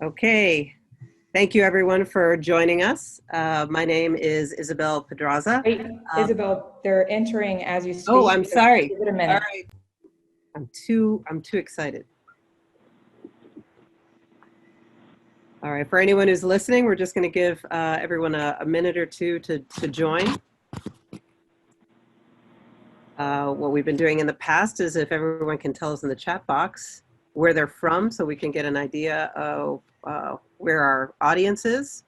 Okay, thank you everyone for joining us. My name is Isabel Pedraza. Wait, Isabel, they're entering as you speak. Oh, I'm sorry. Give it a minute. All right. I'm too excited. All right, for anyone who's listening, we're just going to give everyone a minute or two to join. What we've been doing in the past is if everyone can tell us in the chat box where they're from so we can get an idea of where our audience is.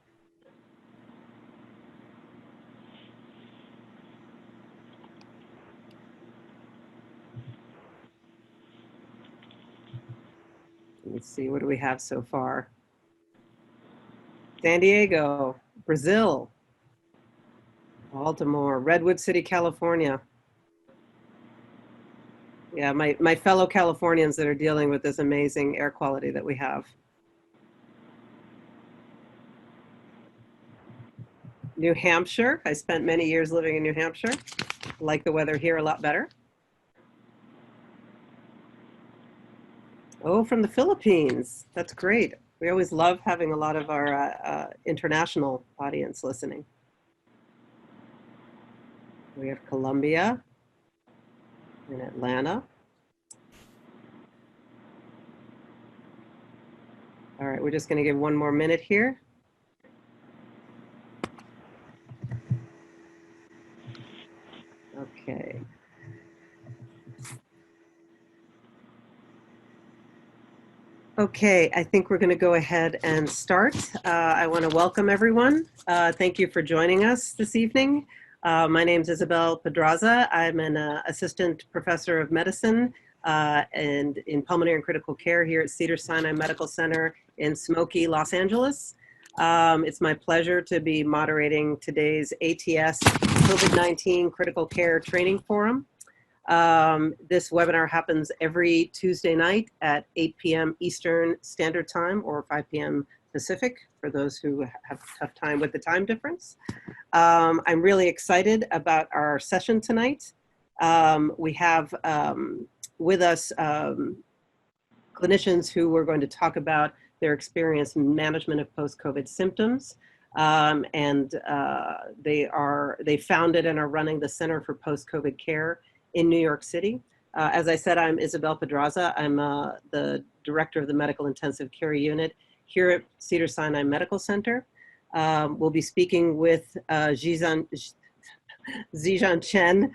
Let's see, what do we have so far? San Diego, Brazil, Baltimore, Redwood City, California. Yeah, my fellow Californians that are dealing with this amazing air quality that we have. New Hampshire, I spent many years living in New Hampshire. I like the weather here a lot better. Oh, from the Philippines, that's great. We always love having a lot of our international audience listening. We have Colombia and Atlanta. All right, we're just going to give one more minute here. Okay. Okay, I think we're going to go ahead and start. I want to welcome everyone. Thank you for joining us this evening. My name is Isabel Pedraza. I'm an assistant professor of medicine and in pulmonary and critical care here at Cedars Sinai Medical Center in Smoky, Los Angeles. It's my pleasure to be moderating today's ATS COVID-19 Critical Care Training Forum. This webinar happens every Tuesday night at 8 p.m. Eastern Standard Time or 5 p.m. Pacific for those who have a tough time with the time difference. I'm really excited about our session tonight. We have with us clinicians who are going to talk about their experience in management of post-COVID symptoms. They founded and are running the Center for Post-COVID Care in New York City. As I said, I'm Isabel Pedraza. I'm the director of the Medical Intensive Care Unit here at Cedars Sinai Medical Center. We'll be speaking with Zijian Chen,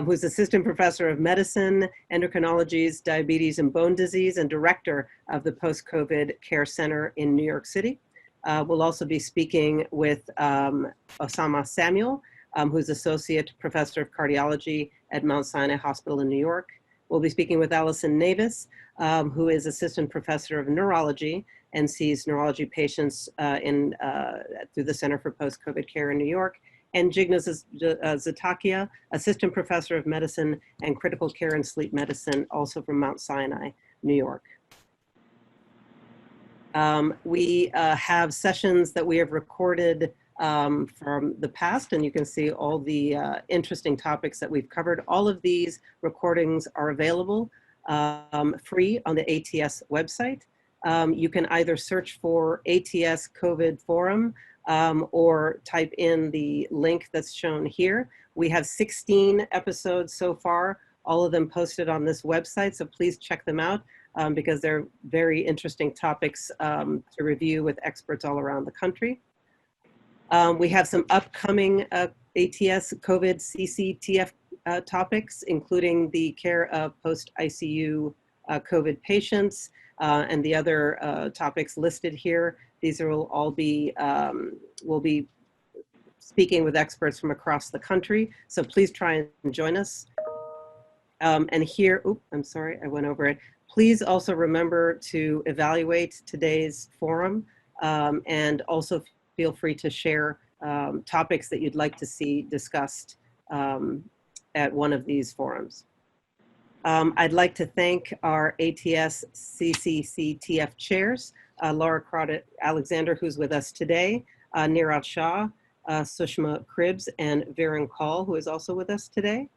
who's Assistant Professor of Medicine, Endocrinology, Diabetes, and Bone Disease, and Director of the Post-COVID Care Center in New York City. We'll also be speaking with Ossama Samuel, who's Associate Professor of Cardiology at Mount Sinai Hospital in New York. We'll be speaking with Allison Navis, who is Assistant Professor of Neurology and sees neurology patients through the Center for Post-COVID Care in New York. And Jigna Zatakia, Assistant Professor of Medicine and Critical Care and Sleep Medicine, also from Mount Sinai, New York. We have sessions that we have recorded from the past, and you can see all the interesting topics that we've covered. All of these recordings are available free on the ATS website. You can either search for ATS COVID Forum or type in the link that's shown here. We have 16 episodes so far, all of them posted on this website, so please check them out because they're very interesting topics to review with experts all around the country. We have some upcoming ATS COVID CCTF topics, including the care of post-ICU COVID patients and the other topics listed here. These will all be, we'll be speaking with experts from across the country, so please try and join us. And here, I'm sorry, I went over it. Please also remember to evaluate today's forum and also feel free to share topics that you'd like to see discussed at one of these forums. I'd like to thank our ATS CCCTF chairs, Laura Crowder-Alexander, who's with us today, Neeraj Shah, Sushma Cribs, and Viren Kaul, who is also with us today.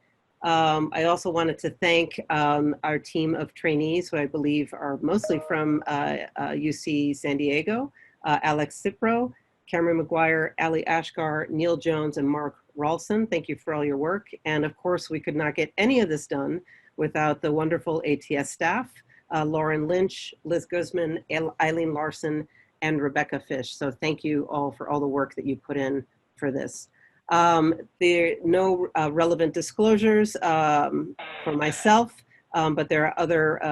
I also wanted to thank our team of trainees, who I believe are mostly from UC San Diego, Alex Cipro, Cameron McGuire, Ali Ashgar, Neil Jones, and Mark Ralston. Thank you for all your work. And of course, we could not get any of this done without the wonderful ATS staff, Lauren Lynch, Liz Guzman, Eileen Larson, and Rebecca Fish. So thank you all for all the work that you put in for this. There are no relevant disclosures for myself, but there are other,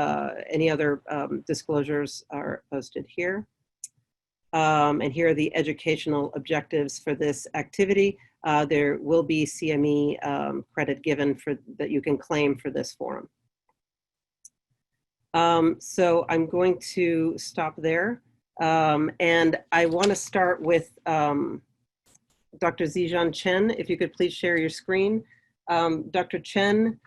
any other disclosures are posted here. And here are the educational objectives for this activity. There will be CME credit given for that you can claim for this forum. So I'm going to stop there. And I want to start with Dr. Zijian Chen, if you could please share your screen. Dr. Chen,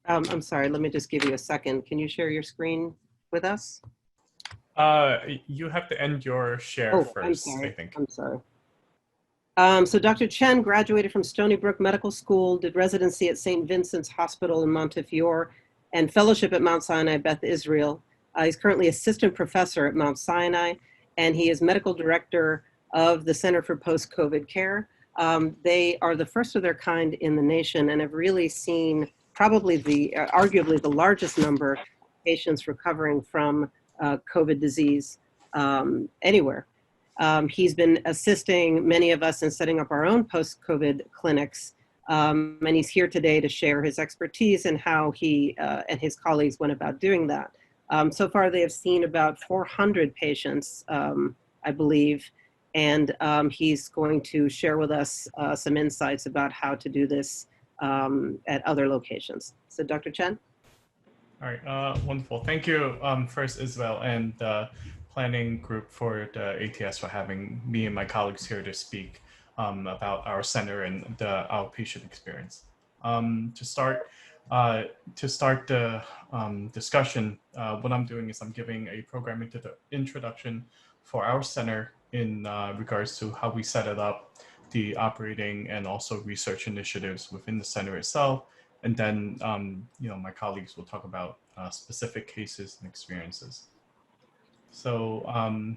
I'm sorry, let me just give you a second. Can you share your screen with us? You have to end your share first, I think. I'm sorry. So Dr. Chen graduated from Stony Brook Medical School, did residency at St. Vincent's Hospital in Montefiore, and fellowship at Mount Sinai, Beth Israel. He's currently assistant professor at Mount Sinai, and he is medical director of the Center for Post-COVID Care. They are the first of their kind in the nation and have really seen probably arguably the largest number of patients recovering from COVID disease anywhere. He's been assisting many of us in setting up our own post-COVID clinics, and he's here today to share his expertise and how he and his colleagues went about doing that. So far, they have seen about 400 patients, I believe, and he's going to share with us some insights about how to do this at other locations. So Dr. Chen? All right, wonderful. Thank you first, Isabel, and the planning group for the ATS for having me and my colleagues here to speak about our center and the outpatient experience. To start the discussion, what I'm doing is I'm giving a program introduction for our center in regards to how we set it up, the operating and also research initiatives within the center itself. And then, you know, my colleagues will talk about specific cases and experiences. So, all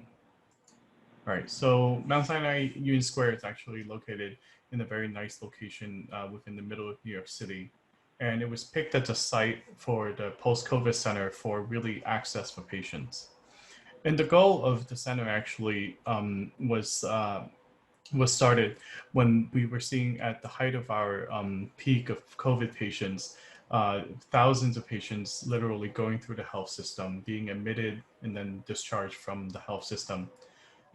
right, so Mount Sinai Union Square is actually located in a very nice location within the middle of New York City. And it was picked as a site for the post-COVID center for really access for patients. And the goal of the center actually was started when we were seeing at the height of our peak of COVID patients, thousands of patients literally going through the health system, being admitted and then discharged from the health system.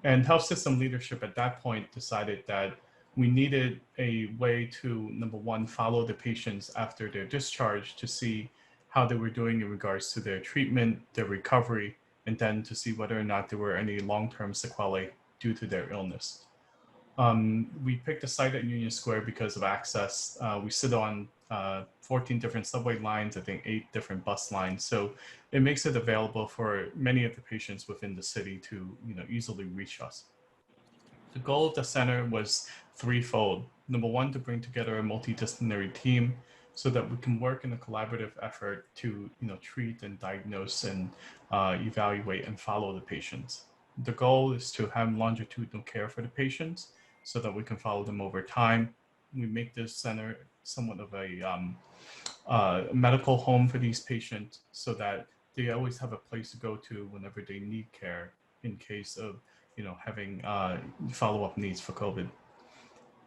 And health system leadership at that point decided that we needed a way to, number one, follow the patients after their discharge to see how they were doing in regards to their treatment, their recovery, and then to see whether or not there were any long-term sequelae due to their illness. We picked a site at Union Square because of access. We sit on 14 different subway lines, I think 8 different bus lines. So it makes it available for many of the patients within the city to, you know, easily reach us. The goal of the center was threefold. Number one, to bring together a multidisciplinary team so that we can work in a collaborative effort to, you know, treat and diagnose and evaluate and follow the patients. The goal is to have longitudinal care for the patients so that we can follow them over time. We make this center somewhat of a medical home for these patients so that they always have a place to go to whenever they need care in case of, you know, having follow-up needs for COVID.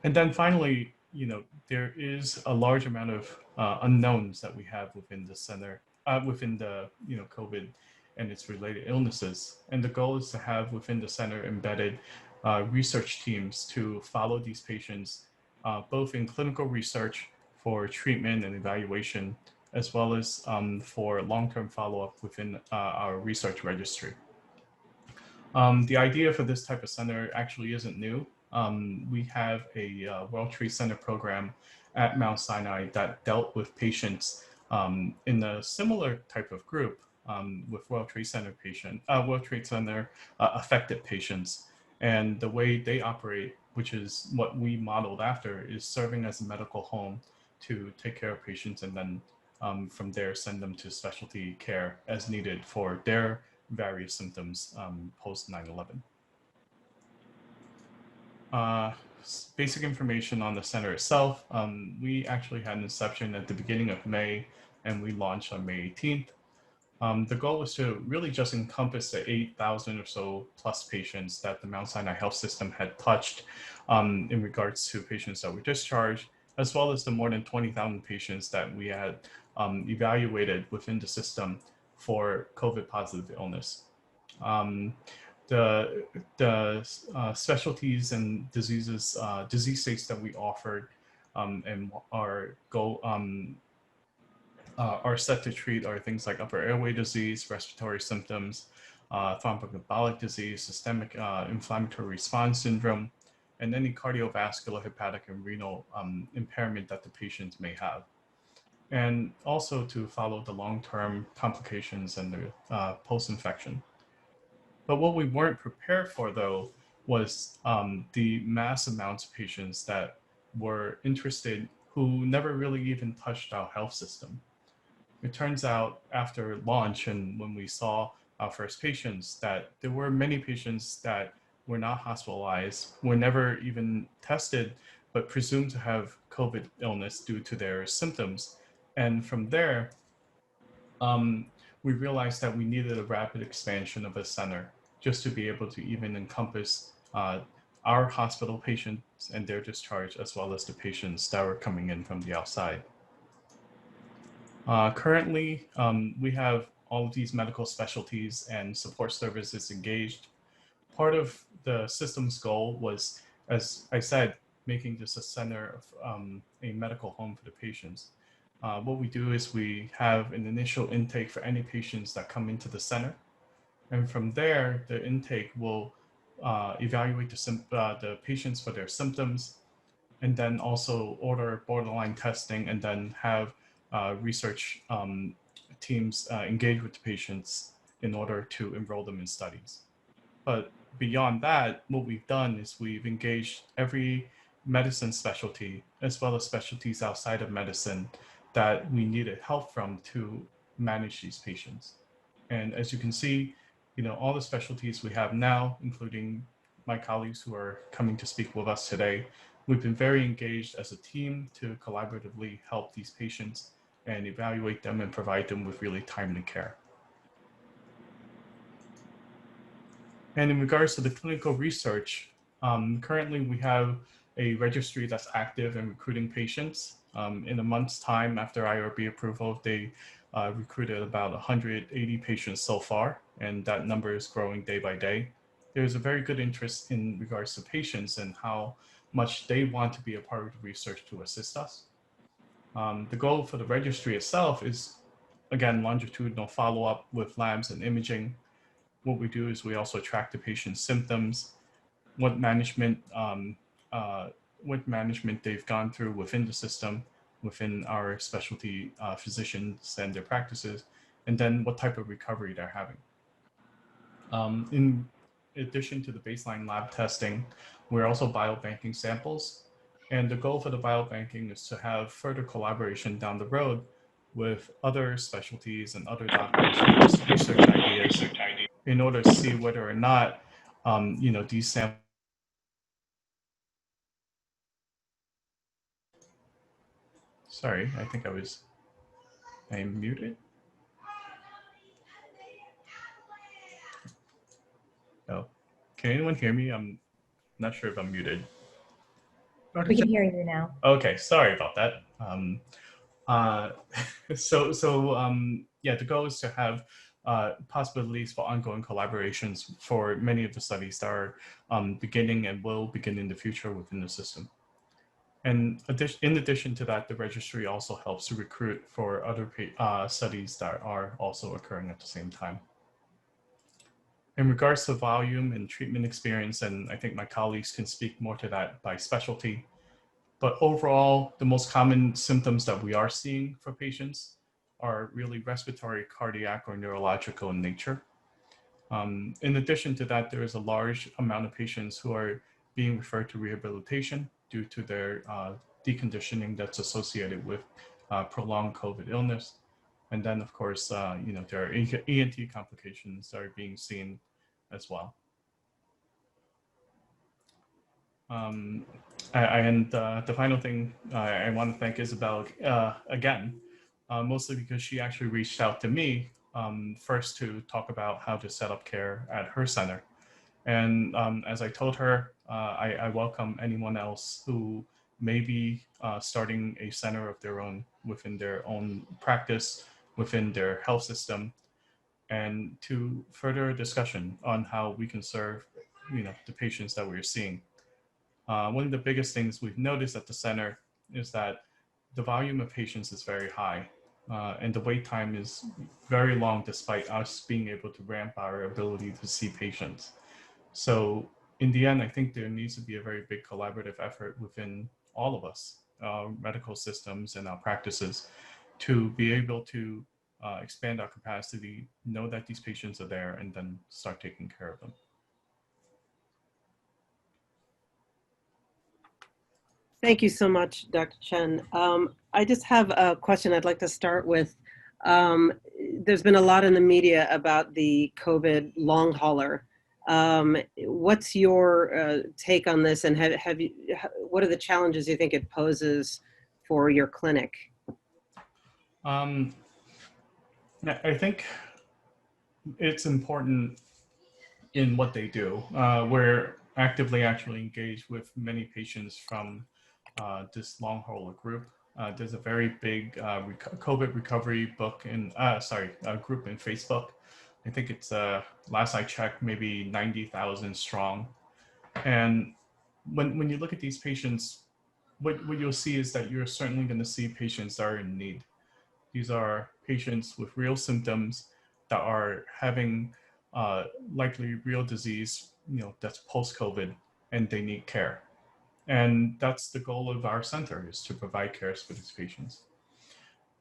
And then finally, you know, there is a large amount of unknowns that we have within the center, within the, you know, COVID and its related illnesses. And the goal is to have within the center embedded research teams to follow these patients, both in clinical research for treatment and evaluation, as well as for long-term follow-up within our research registry. The idea for this type of center actually isn't new. We have a World Trade Center program at Mount Sinai that dealt with patients in a similar type of group with World Trade Center affected patients. And the way they operate, which is what we modeled after, is serving as a medical home to take care of patients, and then from there send them to specialty care as needed for their various symptoms post 9/11. Basic information on the center itself. We actually had an inception at the beginning of May, and we launched on May 18th. The goal was to really just encompass the 8,000 or so plus patients that the Mount Sinai Health System had touched in regards to patients that were discharged, as well as the more than 20,000 patients that we had evaluated within the system for COVID positive illness. The specialties and disease states that we offered and are set to treat are things like upper airway disease, respiratory symptoms, thromboembolic disease, systemic inflammatory response syndrome, and any cardiovascular, hepatic, and renal impairment that the patients may have. And also to follow the long-term complications and the post-infection. But what we weren't prepared for, though, was the mass amounts of patients that were interested who never really even touched our health system. It turns out after launch and when we saw our first patients that there were many patients that were not hospitalized, were never even tested, but presumed to have COVID illness due to their symptoms. And from there, we realized that we needed a rapid expansion of a center just to be able to even encompass our hospital patients and their discharge, as well as the patients that were coming in from the outside. Currently, we have all of these medical specialties and support services engaged. Part of the system's goal was, as I said, making this a center of a medical home for the patients. What we do is we have an initial intake for any patients that come into the center. And from there, the intake will evaluate the patients for their symptoms, and then also order borderline testing, and then have research teams engage with the patients in order to enroll them in studies. But beyond that, what we've done is we've engaged every medicine specialty, as well as specialties outside of medicine that we needed help from to manage these patients. And as you can see, all the specialties we have now, including my colleagues who are coming to speak with us today, we've been very engaged as a team to collaboratively help these patients and evaluate them and provide them with really timely care. And in regards to the clinical research, currently we have a registry that's active and recruiting patients. In a month's time after IRB approval, they recruited about 180 patients so far, and that number is growing day by day. There's a very good interest in regards to patients and how much they want to be a part of the research to assist us. The goal for the registry itself is, again, longitudinal follow-up with labs and imaging. What we do is we also track the patient's symptoms, what management they've gone through within the system, within our specialty physicians and their practices, and then what type of recovery they're having. In addition to the baseline lab testing, we're also biobanking samples. And the goal for the biobanking is to have further collaboration down the road with other specialties and other doctors, research ideas, in order to see whether or not, these samples. Sorry, I think I'm muted. Oh, can anyone hear me? I'm not sure if I'm muted. We can hear you now. Okay, sorry about that. Yeah, the goal is to have possibilities for ongoing collaborations for many of the studies that are beginning and will begin in the future within the system. And in addition to that, the registry also helps to recruit for other studies that are also occurring at the same time. In regards to volume and treatment experience, and I think my colleagues can speak more to that by specialty, but overall, the most common symptoms that we are seeing for patients are really respiratory, cardiac, or neurological in nature. In addition to that, there is a large amount of patients who are being referred to rehabilitation due to their deconditioning that's associated with prolonged COVID illness. And then, of course, there are ENT complications that are being seen as well. And the final thing I want to thank Isabel again, mostly because she actually reached out to me first to talk about how to set up care at her center. And as I told her, I welcome anyone else who may be starting a center of their own within their own practice, within their health system, and to further discussion on how we can serve, the patients that we're seeing. One of the biggest things we've noticed at the center is that the volume of patients is very high, and the wait time is very long despite us being able to ramp our ability to see patients. So in the end, I think there needs to be a very big collaborative effort within all of us, medical systems and our practices, to be able to expand our capacity, know that these patients are there, and then start taking care of them. Thank you so much, Dr. Chen. I just have a question I'd like to start with. There's been a lot in the media about the COVID long hauler. What's your take on this, and what are the challenges you think it poses for your clinic? I think it's important in what they do. We're actively actually engaged with many patients from this long hauler group. There's a very big COVID recovery book group in Facebook. I think it's last I checked, maybe 90,000 strong. And when you look at these patients, what you'll see is that you're certainly going to see patients that are in need. These are patients with real symptoms that are having likely real disease, that's post-COVID, and they need care. And that's the goal of our center, is to provide care for these patients.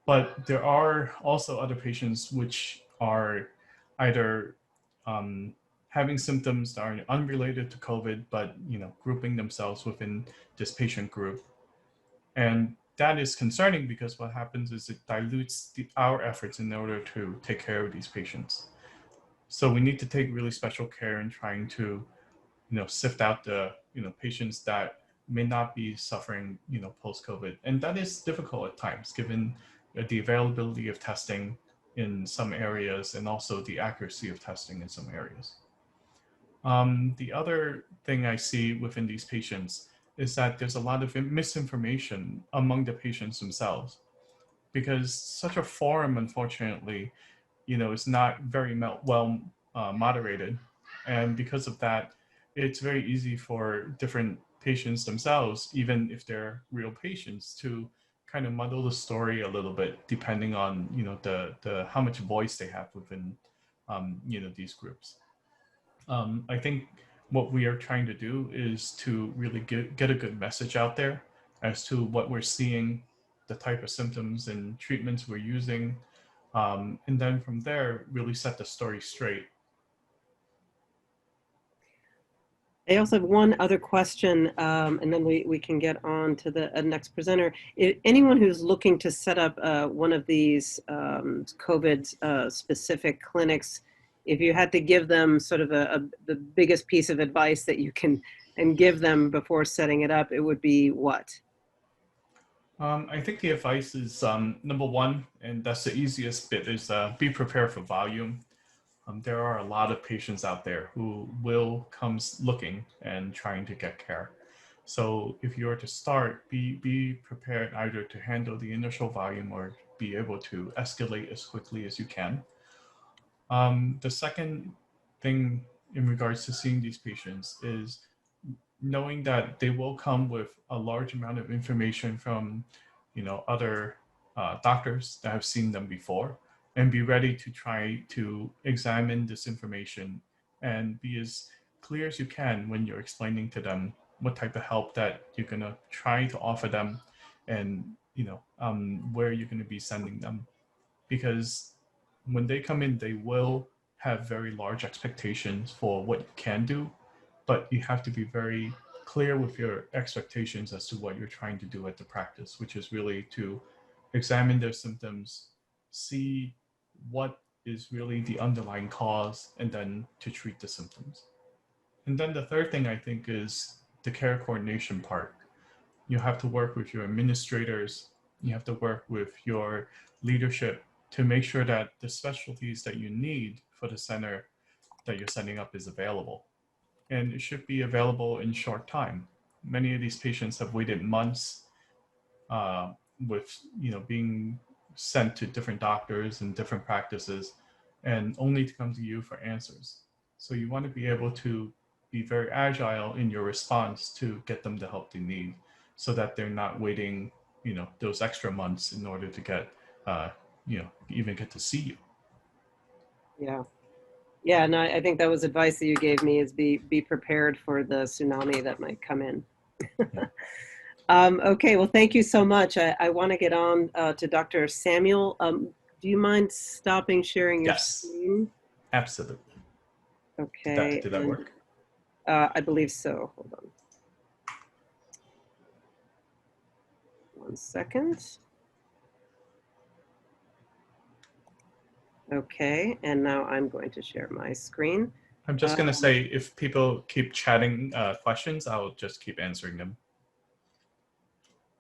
But there are also other patients which are either having symptoms that are unrelated to COVID, but grouping themselves within this patient group. And that is concerning because what happens is it dilutes our efforts in order to take care of these patients. So we need to take really special care in trying to, sift out the, patients that may not be suffering, post-COVID. And that is difficult at times, given the availability of testing in some areas and also the accuracy of testing in some areas. The other thing I see within these patients is that there's a lot of misinformation among the patients themselves, because such a forum, unfortunately, is not very well moderated. And because of that, it's very easy for different patients themselves, even if they're real patients, to kind of muddle the story a little bit, depending on, the how much voice they have within, these groups. I think what we are trying to do is to really get a good message out there as to what we're seeing, the type of symptoms and treatments we're using, and then from there, really set the story straight. I also have one other question, and then we can get on to the next presenter. Anyone who's looking to set up one of these COVID-specific clinics, if you had to give them sort of the biggest piece of advice that you can give them before setting it up, it would be what? I think the advice is number one, and that's the easiest bit, is be prepared for volume. There are a lot of patients out there who will come looking and trying to get care. So if you are to start, be prepared either to handle the initial volume or be able to escalate as quickly as you can. The second thing in regards to seeing these patients is knowing that they will come with a large amount of information from, other doctors that have seen them before, and be ready to try to examine this information and be as clear as you can when you're explaining to them what type of help that you're going to try to offer them, and where you're going to be sending them. Because when they come in, they will have very large expectations for what you can do, but you have to be very clear with your expectations as to what you're trying to do at the practice, which is really to examine their symptoms, see what is really the underlying cause, and then to treat the symptoms. And then the third thing I think is the care coordination part. You have to work with your administrators, you have to work with your leadership to make sure that the specialties that you need for the center that you're setting up is available. And it should be available in short time. Many of these patients have waited months with being sent to different doctors and different practices and only to come to you for answers. So you want to be able to be very agile in your response to get them the help they need so that they're not waiting, those extra months in order to get, even get to see you. Yeah. Yeah, and I think that was advice that you gave me, is be prepared for the tsunami that might come in. Okay, well, thank you so much. I want to get on to Dr. Samuel. Do you mind stopping sharing your screen? Absolutely. Okay. Did that work? I believe so. Hold on. 1 second. Okay, and now I'm going to share my screen. I'm just going to say, if people keep chatting questions, I'll just keep answering them.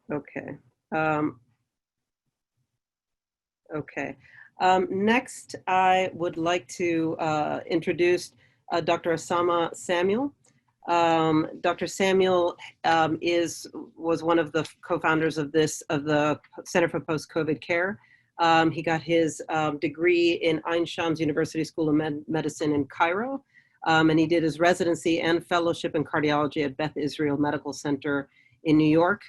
Okay. Okay. Next, I would like to introduce Dr. Ossama Samuel. Dr. Samuel was one of the co-founders of the Center for Post-COVID Care. He got his degree in Ain Shams University School of Medicine in Cairo, and he did his residency and fellowship in cardiology at Beth Israel Medical Center in New York.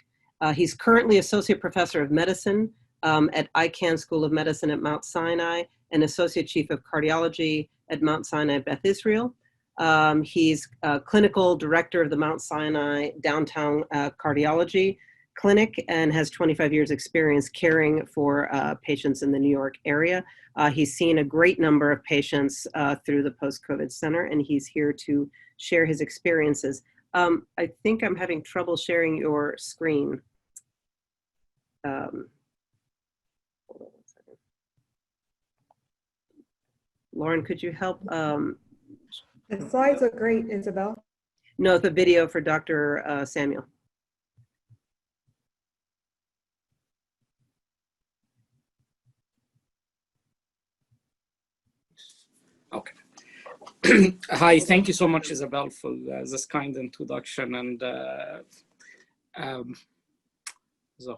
He's currently Associate Professor of Medicine at ICANN School of Medicine at Mount Sinai and Associate Chief of Cardiology at Mount Sinai Beth Israel. He's Clinical Director of the Mount Sinai Downtown Cardiology Clinic and has 25 years experience caring for patients in the New York area. He's seen a great number of patients through the Post-COVID Center, and he's here to share his experiences. I think I'm having trouble sharing your screen. Hold on 1 second. Lauren, could you help? The slides are great, Isabel. No, the video for Dr. Samuel. Okay. Hi, thank you so much, Isabel, for this kind introduction. And the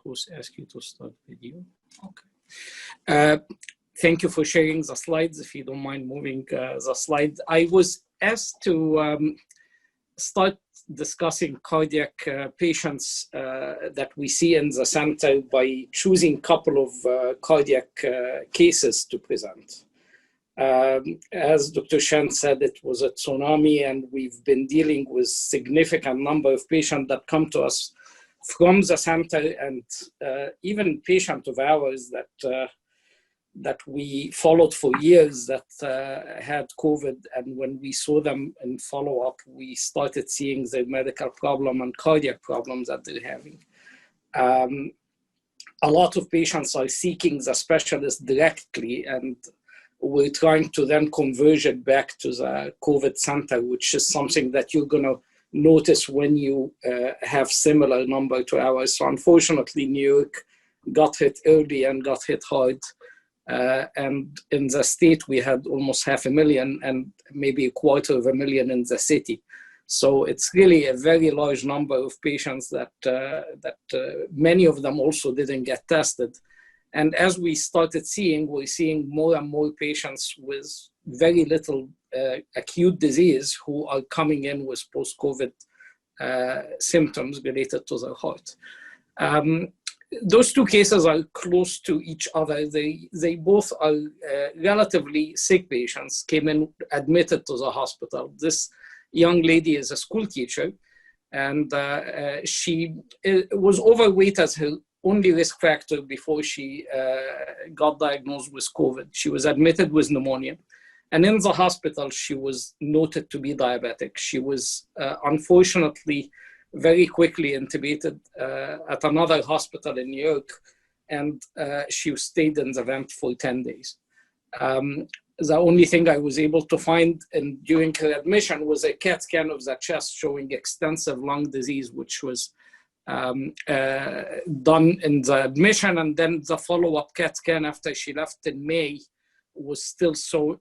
host asked you to start video. Okay. Thank you for sharing the slides. If you don't mind moving the slide. I was asked to start discussing cardiac patients that we see in the center by choosing a couple of cardiac cases to present. As Dr. Chen said, it was a tsunami, and we've been dealing with significant number of patients that come to us from the center, and even patients of ours that we followed for years that had COVID, and when we saw them in follow-up, we started seeing the medical problem and cardiac problems that they're having. A lot of patients are seeking the specialist directly, and we're trying to then converge it back to the COVID center, which is something that you're going to notice when you have similar number to ours. So unfortunately, New York got hit early and got hit hard. And in the state, we had almost 500,000 and maybe 250,000 in the city. So it's really a very large number of patients that many of them also didn't get tested. And as we started seeing, we're seeing more and more patients with very little acute disease who are coming in with post-COVID symptoms related to their heart. Those two cases are close to each other. They both are relatively sick patients, came in admitted to the hospital. This young lady is a school teacher, and she was overweight as her only risk factor before she got diagnosed with COVID. She was admitted with pneumonia. And in the hospital, she was noted to be diabetic. She was unfortunately very quickly intubated at another hospital in New York, and she stayed in the vent for 10 days. The only thing I was able to find during her admission was a CAT scan of the chest showing extensive lung disease, which was done in the admission, and then the follow-up CAT scan after she left in May was still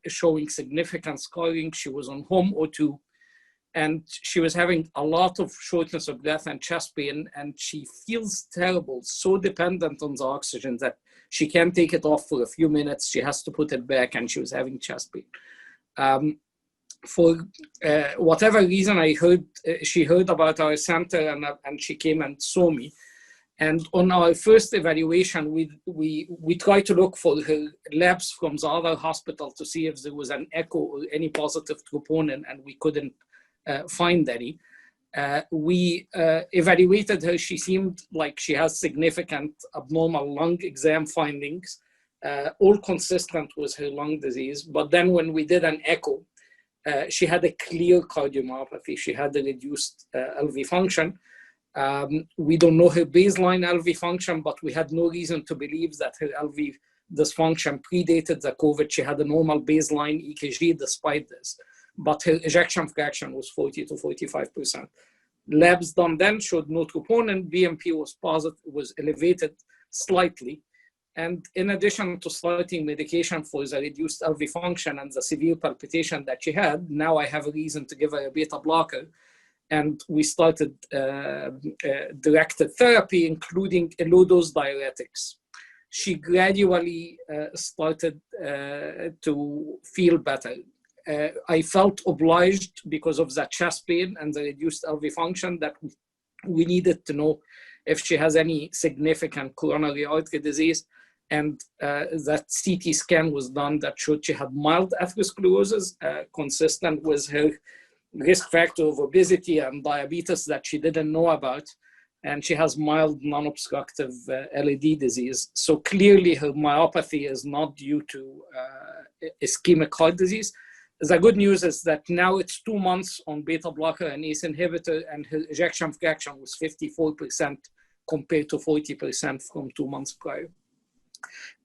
showing significant scarring. She was on home O2, and she was having a lot of shortness of breath and chest pain, and she feels terrible, so dependent on the oxygen that she can't take it off for a few minutes. She has to put it back, and she was having chest pain. For whatever reason, she heard about our center, and she came and saw me. And on our first evaluation, we tried to look for her labs from the other hospital to see if there was an echo or any positive troponin, and we couldn't find any. We evaluated her. She seemed like she has significant abnormal lung exam findings, all consistent with her lung disease. But then when we did an echo, she had a clear cardiomyopathy. She had a reduced LV function. We don't know her baseline LV function, but we had no reason to believe that her LV dysfunction predated the COVID. She had a normal baseline EKG despite this, but her ejection fraction was 40 to 45%. Labs done then showed no troponin. BNP was positive, was elevated slightly. And in addition to starting medication for the reduced LV function and the severe palpitation that she had, now I have a reason to give her a beta blocker. And we started directed therapy, including low-dose diuretics. She gradually started to feel better. I felt obliged because of the chest pain and the reduced LV function that we needed to know if she has any significant coronary artery disease. And that CT scan was done that showed she had mild atherosclerosis, consistent with her risk factor of obesity and diabetes that she didn't know about. And she has mild non-obstructive LED disease. So clearly her myopathy is not due to ischemic heart disease. The good news is that now it's 2 months on beta blocker and ACE inhibitor, and her ejection fraction was 54% compared to 40% from 2 months prior.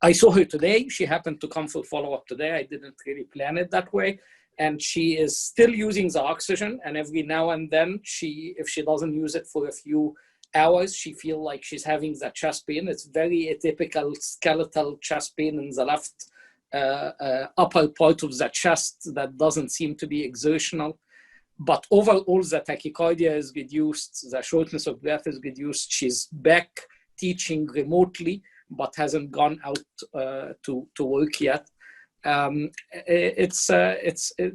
I saw her today. She happened to come for follow-up today. I didn't really plan it that way. And she is still using the oxygen. And every now and then, if she doesn't use it for a few hours, she feels like she's having the chest pain. It's very atypical skeletal chest pain in the left upper part of the chest that doesn't seem to be exertional. But overall, the tachycardia is reduced. The shortness of breath is reduced. She's back teaching remotely, but hasn't gone out to work yet.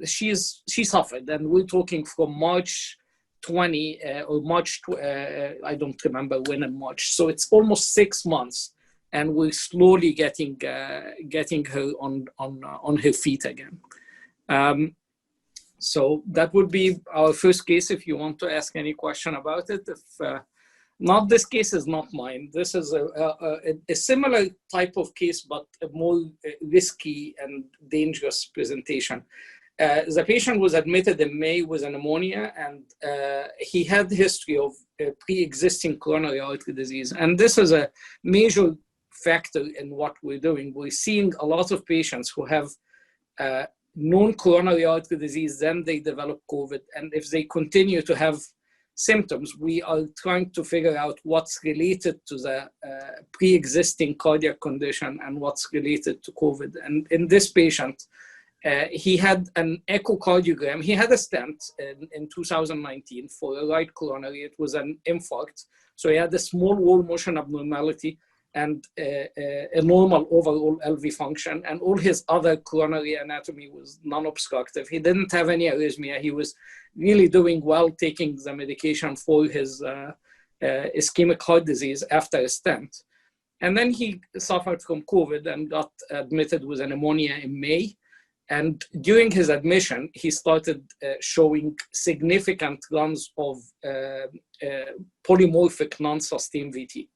She suffered, and we're talking from March 20 or March, I don't remember when in March. So it's almost 6 months, and we're slowly getting her on her feet again. So that would be our first case. If you want to ask any question about it, if not, this case is not mine. This is a similar type of case, but a more risky and dangerous presentation. The patient was admitted in May with a pneumonia, and he had history of pre-existing coronary artery disease. And this is a major factor in what we're doing. We're seeing a lot of patients who have known coronary artery disease, then they develop COVID. And if they continue to have symptoms, we are trying to figure out what's related to the pre-existing cardiac condition and what's related to COVID. And in this patient, he had an echocardiogram. He had a stent in 2019 for a right coronary. It was an infarct. So he had a small wall motion abnormality and a normal overall LV function, and all his other coronary anatomy was non-obstructive. He didn't have any arrhythmia. He was really doing well taking the medication for his ischemic heart disease after a stent. And then he suffered from COVID and got admitted with a pneumonia in May. And during his admission, he started showing significant runs of polymorphic non-sustained VT.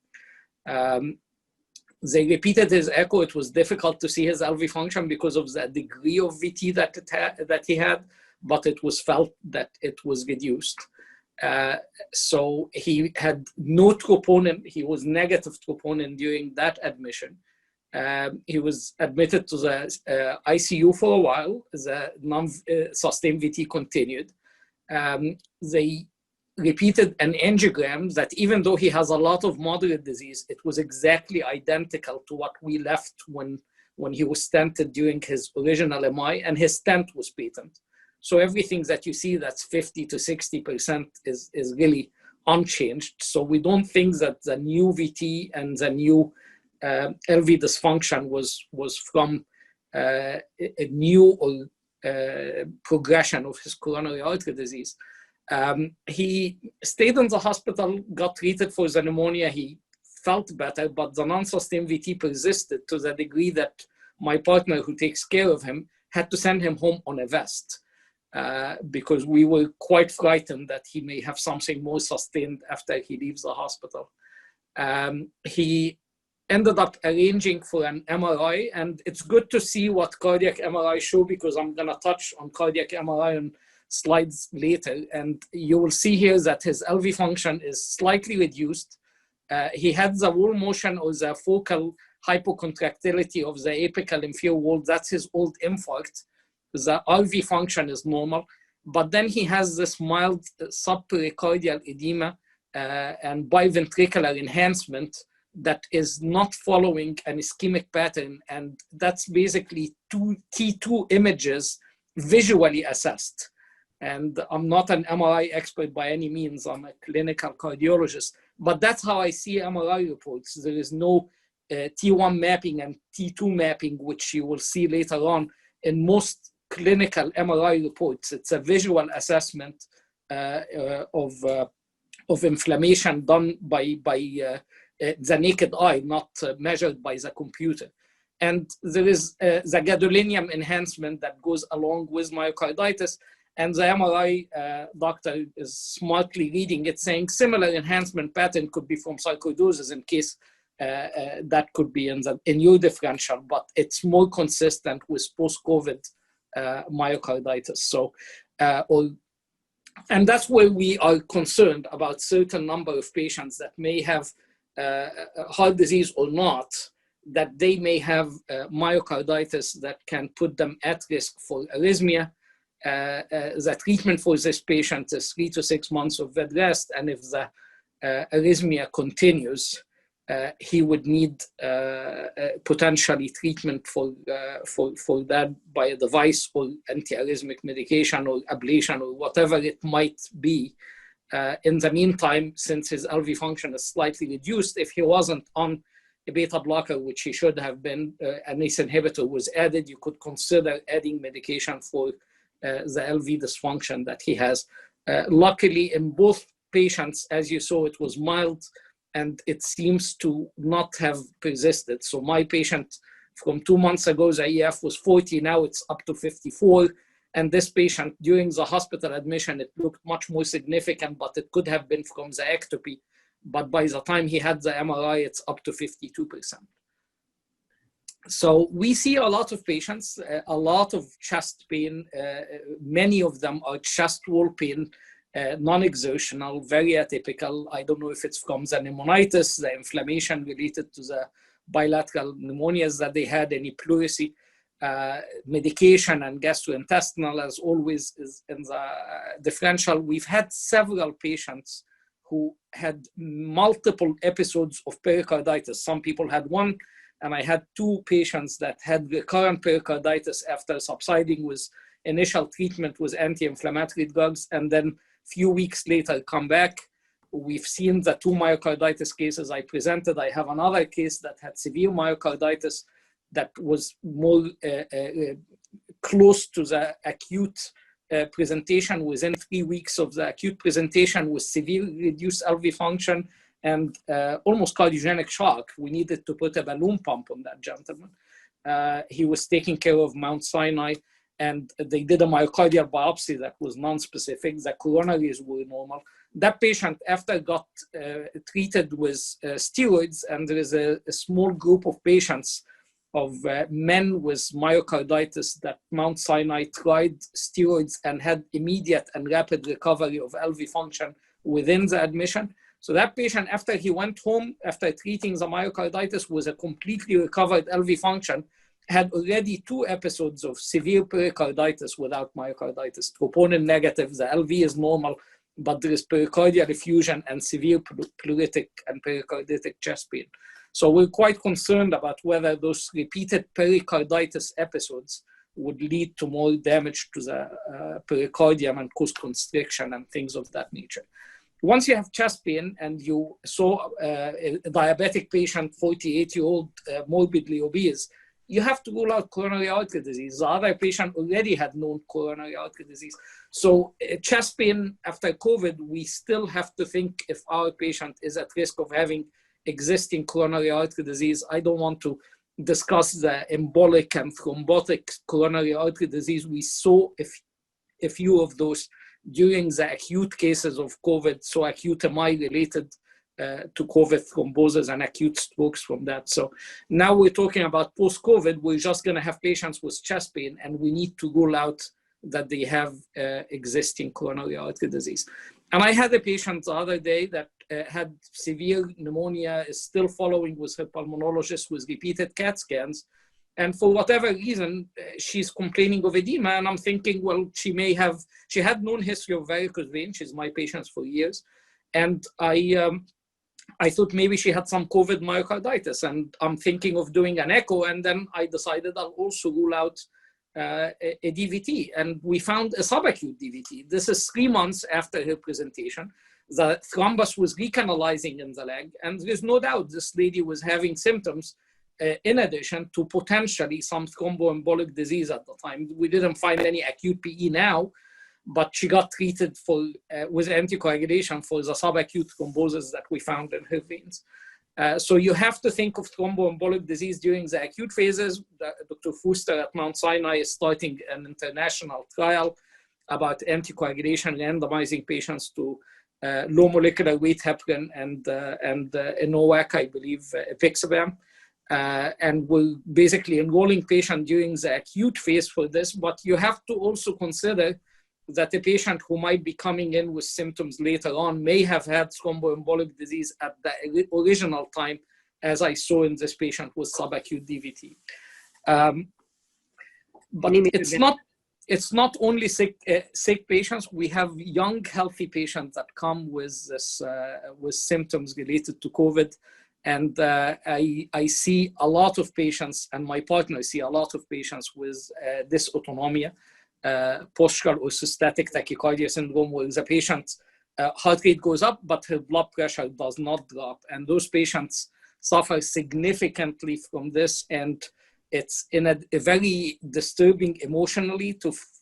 They repeated his echo. It was difficult to see his LV function because of the degree of VT that he had, but it was felt that it was reduced. So he had no troponin. He was negative troponin during that admission. He was admitted to the ICU for a while. The non-sustained VT continued. They repeated an angiogram that even though he has a lot of moderate disease, it was exactly identical to what we left when he was stented during his original MI, and his stent was patent. So everything that you see that's 50 to 60% is really unchanged. So we don't think that the new VT and the new LV dysfunction was from a new or progression of his coronary artery disease. He stayed in the hospital, got treated for the pneumonia. He felt better, but the non-sustained VT persisted to the degree that my partner, who takes care of him, had to send him home on a vest because we were quite frightened that he may have something more sustained after he leaves the hospital. He ended up arranging for an MRI, and it's good to see what cardiac MRI show, because I'm going to touch on cardiac MRI on slides later, and you will see here that his LV function is slightly reduced. He had the wall motion or the focal hypocontractility of the apical inferior wall. That's his old infarct. The RV function is normal, but then he has this mild subpericardial edema and biventricular enhancement that is not following an ischemic pattern, and that's basically two T2 images visually assessed. And I'm not an MRI expert by any means, I'm a clinical cardiologist, but that's how I see MRI reports. There is no T1 mapping and T2 mapping, which you will see later on in most clinical MRI reports. It's a visual assessment of inflammation done by the naked eye, not measured by the computer. And there is the gadolinium enhancement that goes along with myocarditis, and the MRI doctor is smartly reading it, saying similar enhancement pattern could be from sarcoidosis in case that could be in your differential, but it's more consistent with post-COVID myocarditis. So, and that's where we are concerned about certain number of patients that may have heart disease or not, that they may have myocarditis that can put them at risk for arrhythmia. The treatment for this patient is 3 to 6 months of bed rest, and if the arrhythmia continues, he would need potentially treatment for that by a device or antiarrhythmic medication or ablation or whatever it might be. In the meantime, since his LV function is slightly reduced, if he wasn't on a beta blocker, which he should have been, an ACE inhibitor was added, you could consider adding medication for the LV dysfunction that he has. Luckily, in both patients, as you saw, it was mild, and it seems to not have persisted. So my patient from 2 months ago, the EF was 40, now it's up to 54. And this patient, during the hospital admission, it looked much more significant, but it could have been from the ectopy. But by the time he had the MRI, it's up to 52%. So we see a lot of patients, a lot of chest pain. Many of them are chest wall pain, non-exertional, very atypical. I don't know if it's from the pneumonitis, the inflammation related to the bilateral pneumonias that they had, any pleurisy. Medication and gastrointestinal, as always, is in the differential. We've had several patients who had multiple episodes of pericarditis. Some people had one, and I had 2 patients that had recurrent pericarditis after subsiding with initial treatment with anti-inflammatory drugs, and then a few weeks later come back. We've seen the 2 myocarditis cases I presented. I have another case that had severe myocarditis that was more close to the acute presentation within 3 weeks of the acute presentation with severe reduced LV function and almost cardiogenic shock. We needed to put a balloon pump on that gentleman. He was taking care of Mount Sinai, and they did a myocardial biopsy that was non-specific. The coronaries were normal. That patient, after got treated with steroids, and there is a small group of patients men with myocarditis that Mount Sinai tried steroids and had immediate and rapid recovery of LV function within the admission. So that patient, after he went home, after treating the myocarditis with a completely recovered LV function, had already 2 episodes of severe pericarditis without myocarditis. Troponin negative, the LV is normal, but there is pericardial effusion and severe pleuritic and pericarditic chest pain. So we're quite concerned about whether those repeated pericarditis episodes would lead to more damage to the pericardium and cause constriction and things of that nature. Once you have chest pain and you saw a diabetic patient, 48-year-old, morbidly obese, you have to rule out coronary artery disease. The other patient already had known coronary artery disease. So chest pain after COVID, we still have to think if our patient is at risk of having existing coronary artery disease. I don't want to discuss the embolic and thrombotic coronary artery disease. We saw a few of those during the acute cases of COVID, so acute MI related to COVID thrombosis and acute strokes from that. So now we're talking about post-COVID, we're just going to have patients with chest pain and we need to rule out that they have existing coronary artery disease. And I had a patient the other day that had severe pneumonia, is still following with her pulmonologist with repeated CAT scans. And for whatever reason, she's complaining of edema. And I'm thinking, well, she had known history of varicose veins. She's my patient for years. And I thought maybe she had some COVID myocarditis. And I'm thinking of doing an echo. And then I decided I'll also rule out a DVT. And we found a subacute DVT. This is 3 months after her presentation. The thrombus was recanalizing in the leg. And there's no doubt this lady was having symptoms in addition to potentially some thromboembolic disease at the time. We didn't find any acute PE now, but she got treated for with anticoagulation for the subacute thrombosis that we found in her veins. So you have to think of thromboembolic disease during the acute phases. Dr. Fuster at Mount Sinai is starting an international trial about anticoagulation, randomizing patients to low molecular weight heparin and NOAC, I believe, apixaban. And we're basically enrolling patients during the acute phase for this, but you have to also consider that a patient who might be coming in with symptoms later on may have had thromboembolic disease at the original time, as I saw in this patient with subacute DVT. But it's not only sick patients. We have young, healthy patients that come with this with symptoms related to COVID. And I see a lot of patients, and my partner see a lot of patients with dysautonomia, postural orthostatic tachycardia syndrome, where the patient's heart rate goes up, but her blood pressure does not drop. And those patients suffer significantly from this. And it's in a very disturbing emotionally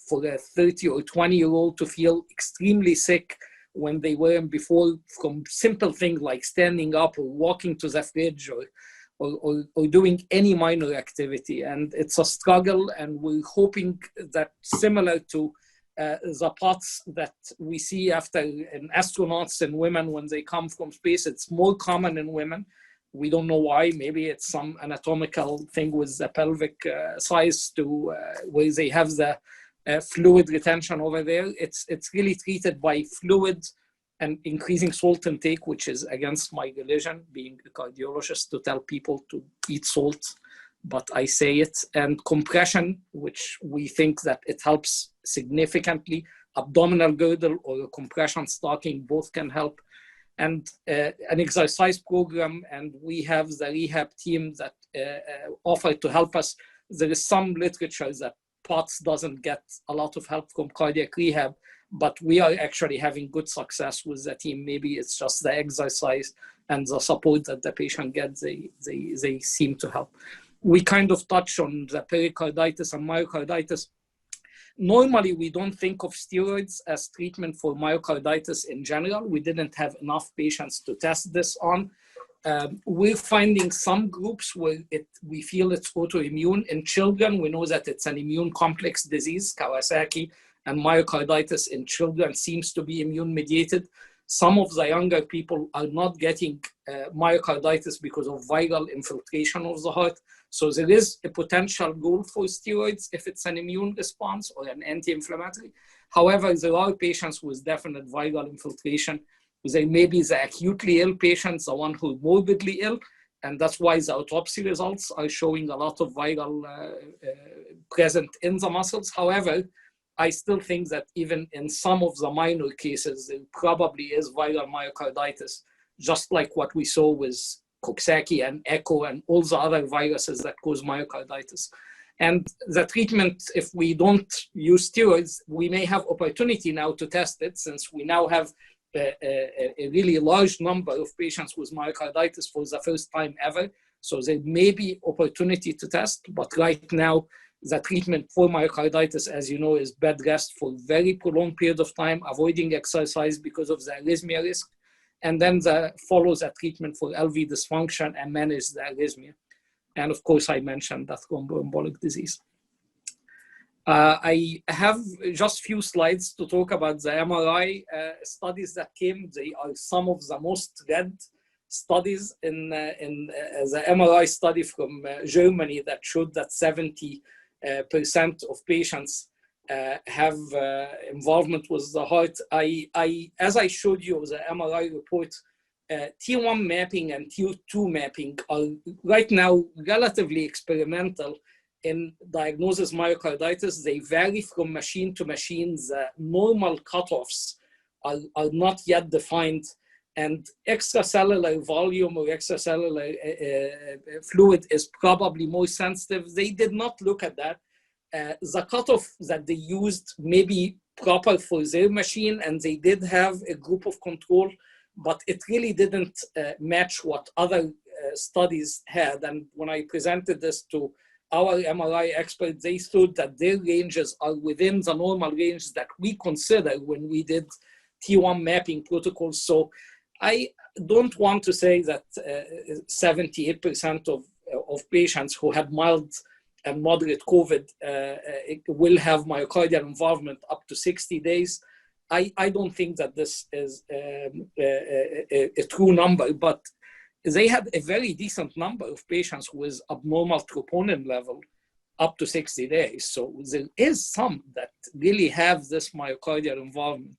for a 30 or 20-year-old to feel extremely sick when they weren't before, from simple things like standing up or walking to the fridge or doing any minor activity. And it's a struggle, and we're hoping that similar to the POTS that we see after in astronauts and women when they come from space, it's more common in women. We don't know why. Maybe it's some anatomical thing with the pelvic size to where they have the fluid retention over there. It's really treated by fluid and increasing salt intake, which is against my religion, being a cardiologist, to tell people to eat salt, but I say it. And compression, which we think that it helps significantly. Abdominal girdle or compression stocking, both can help. And an exercise program, and we have the rehab team that offer to help us. There is some literature that POTS doesn't get a lot of help from cardiac rehab, but we are actually having good success with the team. Maybe it's just the exercise and the support that the patient gets, they seem to help. We kind of touch on the pericarditis and myocarditis. Normally, we don't think of steroids as treatment for myocarditis in general. We didn't have enough patients to test this on. We're finding some groups where we feel it's autoimmune. In children, we know that it's an immune complex disease, Kawasaki, and myocarditis in children seems to be immune mediated. some of the younger people are not getting myocarditis because of viral infiltration of the heart. So there is a potential role for steroids if it's an immune response or an anti-inflammatory. However, there are patients with definite viral infiltration. There may be the acutely ill patients, the one who are morbidly ill, and that's why the autopsy results are showing a lot of viral present in the muscles. However, I still think that even in some of the minor cases, there probably is viral myocarditis, just like what we saw with Coxsackie and Echo and all the other viruses that cause myocarditis. And the treatment, if we don't use steroids, we may have opportunity now to test it, since we now have a really large number of patients with myocarditis for the first time ever. So there may be opportunity to test, but right now, the treatment for myocarditis, as you know, is bed rest for very prolonged period of time, avoiding exercise because of the arrhythmia risk, and then follows a treatment for LV dysfunction and manage the arrhythmia. And of course, I mentioned that thromboembolic disease. I have just few slides to talk about the MRI studies that came. They are some of the most read studies in the MRI study from Germany that showed that 70% of patients have involvement with the heart. As I showed you the MRI report, T1 mapping and T2 mapping are right now relatively experimental in diagnosis myocarditis. They vary from machine to machine. The normal cutoffs are not yet defined, and extracellular volume or extracellular fluid is probably more sensitive. They did not look at that. The cutoff that they used may be proper for their machine, and they did have a group of control, but it really didn't match what other studies had. And when I presented this to our MRI experts, they thought that their ranges are within the normal range that we consider when we did T1 mapping protocols. So I don't want to say that 78% of patients who had mild and moderate COVID will have myocardial involvement up to 60 days. I don't think that this is a true number, but they had a very decent number of patients with abnormal troponin level up to 60 days. So there is some that really have this myocardial involvement.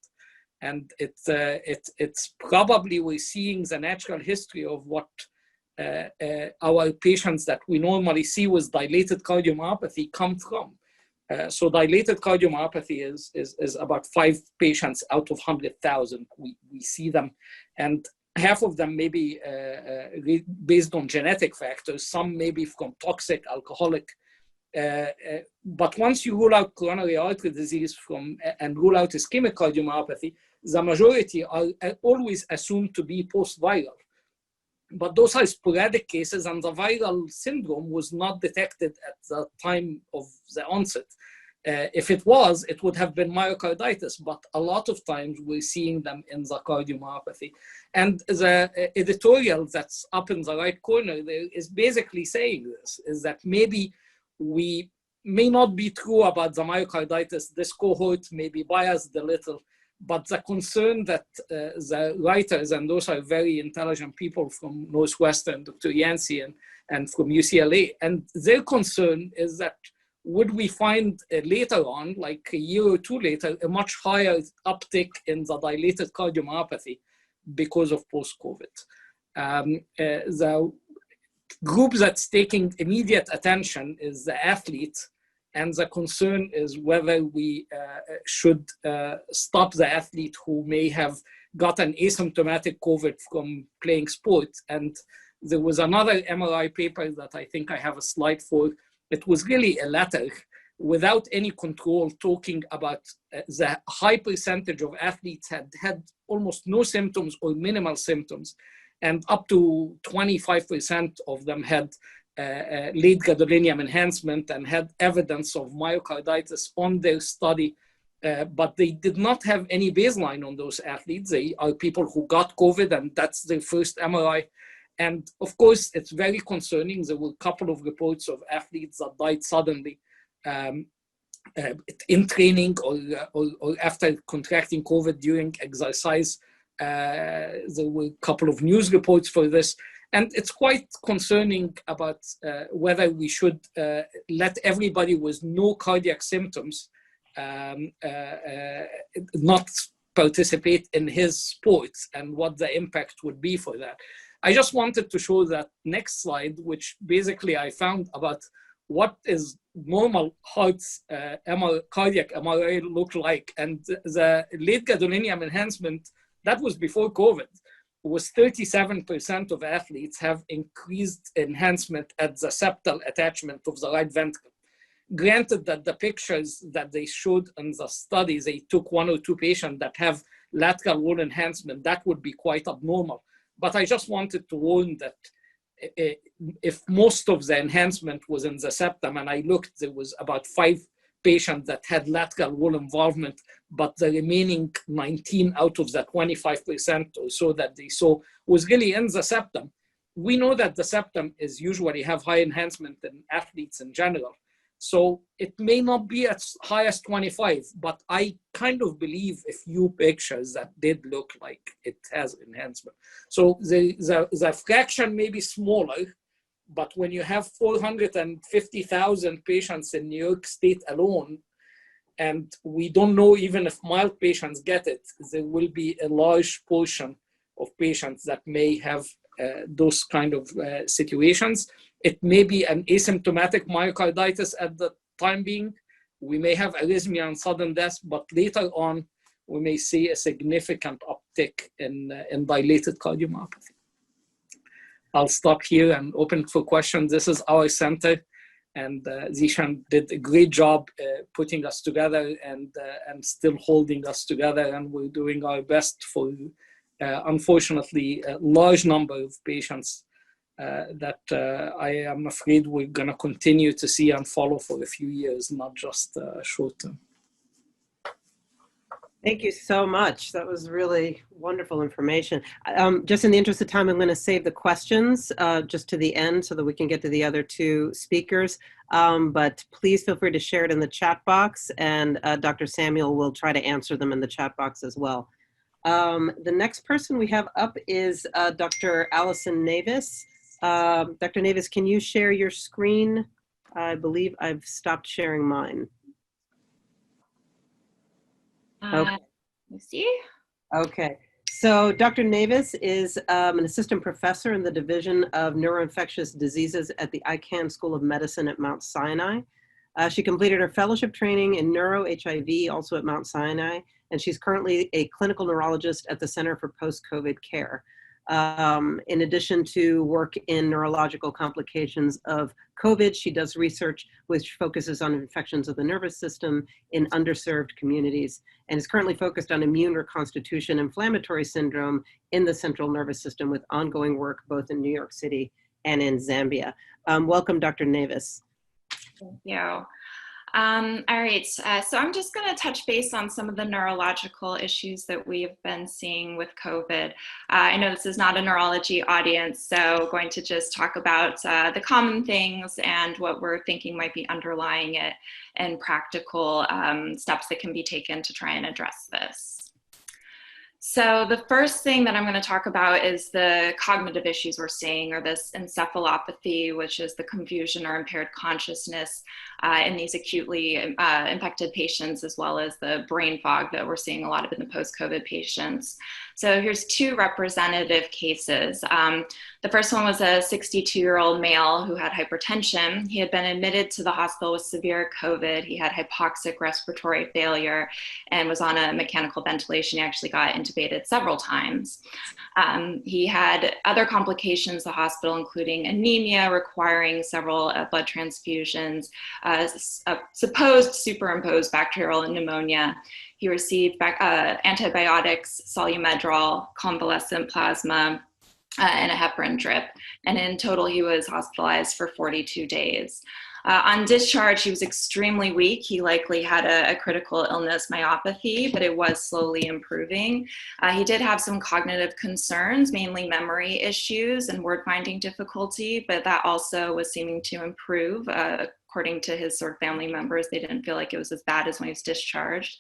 And it's probably we're seeing the natural history of what our patients that we normally see with dilated cardiomyopathy come from. So dilated cardiomyopathy is about 5 patients out of 100,000. We see them, and half of them may be based on genetic factors. Some may be from toxic, alcoholic. But once you rule out coronary artery disease and rule out ischemic cardiomyopathy, the majority are always assumed to be post-viral. But those are sporadic cases, and the viral syndrome was not detected at the time of the onset. If it was, it would have been myocarditis, but a lot of times we're seeing them in the cardiomyopathy. And the editorial that's up in the right corner there is basically saying this, is that maybe we may not be true about the myocarditis. This cohort may be biased a little, but the concern that the writers, and those are very intelligent people from Northwestern, Dr. Yancey and from UCLA, and their concern is that would we find later on, like a year or two later, a much higher uptick in the dilated cardiomyopathy because of post-COVID. The group that's taking immediate attention is the athlete, and the concern is whether we should stop the athlete who may have gotten asymptomatic COVID from playing sports. And there was another MRI paper that I think I have a slide for. It was really a letter without any control talking about the high percentage of athletes had almost no symptoms or minimal symptoms, and up to 25% of them had late gadolinium enhancement and had evidence of myocarditis on their study, but they did not have any baseline on those athletes. They are people who got COVID, and that's their first MRI. And of course, it's very concerning. There were a couple of reports of athletes that died suddenly in training or after contracting COVID during exercise. There were a couple of news reports for this. And it's quite concerning about whether we should let everybody with no cardiac symptoms not participate in his sports and what the impact would be for that. I just wanted to show that next slide, which basically I found about what is normal heart's cardiac MRI look like. And the late gadolinium enhancement, that was before COVID, was 37% of athletes have increased enhancement at the septal attachment of the right ventricle. Granted that the pictures that they showed in the studies, they took 1 or 2 patients that have lateral wall enhancement, that would be quite abnormal. But I just wanted to warn that if most of the enhancement was in the septum, and I looked, there was about 5 patients that had lateral wall involvement, but the remaining 19 out of the 25% or so that they saw was really in the septum. We know that the septum is usually have high enhancement in athletes in general. So it may not be as high as 25, but I kind of believe a few pictures that did look like it has enhancement. So the fraction may be smaller, but when you have 450,000 patients in New York State alone, and we don't know even if mild patients get it, there will be a large portion of patients that may have those kind of situations. It may be an asymptomatic myocarditis at the time being. We may have arrhythmia and sudden death, but later on, we may see a significant uptick in dilated cardiomyopathy. I'll stop here and open for questions. This is our center, and Zijian did a great job putting us together and still holding us together, and we're doing our best for, unfortunately, a large number of patients that I am afraid we're going to continue to see and follow for a few years, not just short term. Thank you so much. That was really wonderful information. Just in the interest of time, I'm going to save the questions just to the end so that we can get to the other 2 speakers. But please feel free to share it in the chat box, and Dr. Samuel will try to answer them in the chat box as well. The next person we have up is Dr. Allison Navis. Dr. Navis, can you share your screen? I believe I've stopped sharing mine. Okay. Let me see. Okay. So Dr. Navis is an assistant professor in the Division of Neuroinfectious Diseases at the Icahn School of Medicine at Mount Sinai. She completed her fellowship training in neuro-HIV also at Mount Sinai, and she's currently a clinical neurologist at the Center for Post-COVID Care. In addition to work in neurological complications of COVID, she does research which focuses on infections of the nervous system in underserved communities, and is currently focused on immune reconstitution inflammatory syndrome in the central nervous system, with ongoing work both in New York City and in Zambia. Welcome, Dr. Navis. Thank you. All right, so I'm just going to touch base on some of the neurological issues that we've been seeing with COVID. I know this is not a neurology audience, so going to just talk about the common things and what we're thinking might be underlying it, and practical steps that can be taken to try and address this. So the first thing that I'm going to talk about is the cognitive issues we're seeing, or this encephalopathy, which is the confusion or impaired consciousness in these acutely infected patients, as well as the brain fog that we're seeing a lot of in the post-COVID patients. So here's 2 representative cases. The first one was a 62-year-old male who had hypertension. He had been admitted to the hospital with severe COVID. He had hypoxic respiratory failure and was on a mechanical ventilation. He actually got intubated several times. He had other complications at the hospital, including anemia requiring several blood transfusions, supposed superimposed bacterial pneumonia. He received antibiotics, Solumedrol, convalescent plasma, and a heparin drip. And in total, he was hospitalized for 42 days. On discharge, he was extremely weak. He likely had a critical illness myopathy, but it was slowly improving. He did have some cognitive concerns, mainly memory issues and word finding difficulty, but that also was seeming to improve according to his sort of family members, they didn't feel like it was as bad as when he was discharged.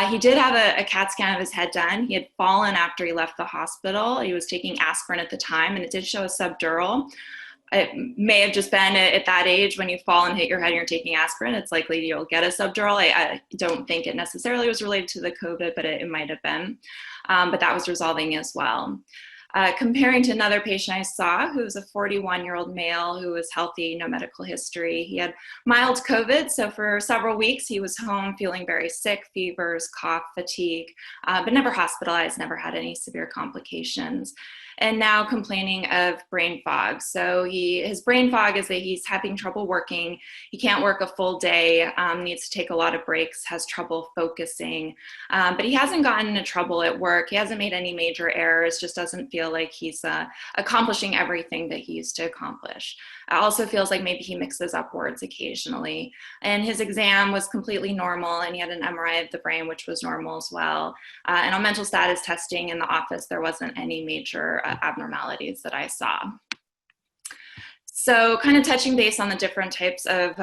He did have a CAT scan of his head done. He had fallen after he left the hospital. He was taking aspirin at the time, and it did show a subdural. It may have just been at that age when you fall and hit your head and you're taking aspirin, it's likely you'll get a subdural. I don't think it necessarily was related to the COVID, but it might have been. But that was resolving as well. Comparing to another patient I saw who was a 41-year-old male who was healthy, no medical history. He had mild COVID, so for several weeks he was home feeling very sick, fevers, cough, fatigue, but never hospitalized, never had any severe complications. And now complaining of brain fog. So his brain fog is that he's having trouble working. He can't work a full day, needs to take a lot of breaks, has trouble focusing. But he hasn't gotten into trouble at work. He hasn't made any major errors, just doesn't feel like he's accomplishing everything that he used to accomplish. Also feels like maybe he mixes up words occasionally. And his exam was completely normal, and he had an MRI of the brain, which was normal as well. And on mental status testing in the office, there wasn't any major abnormalities that I saw. So kind of touching base on the different types of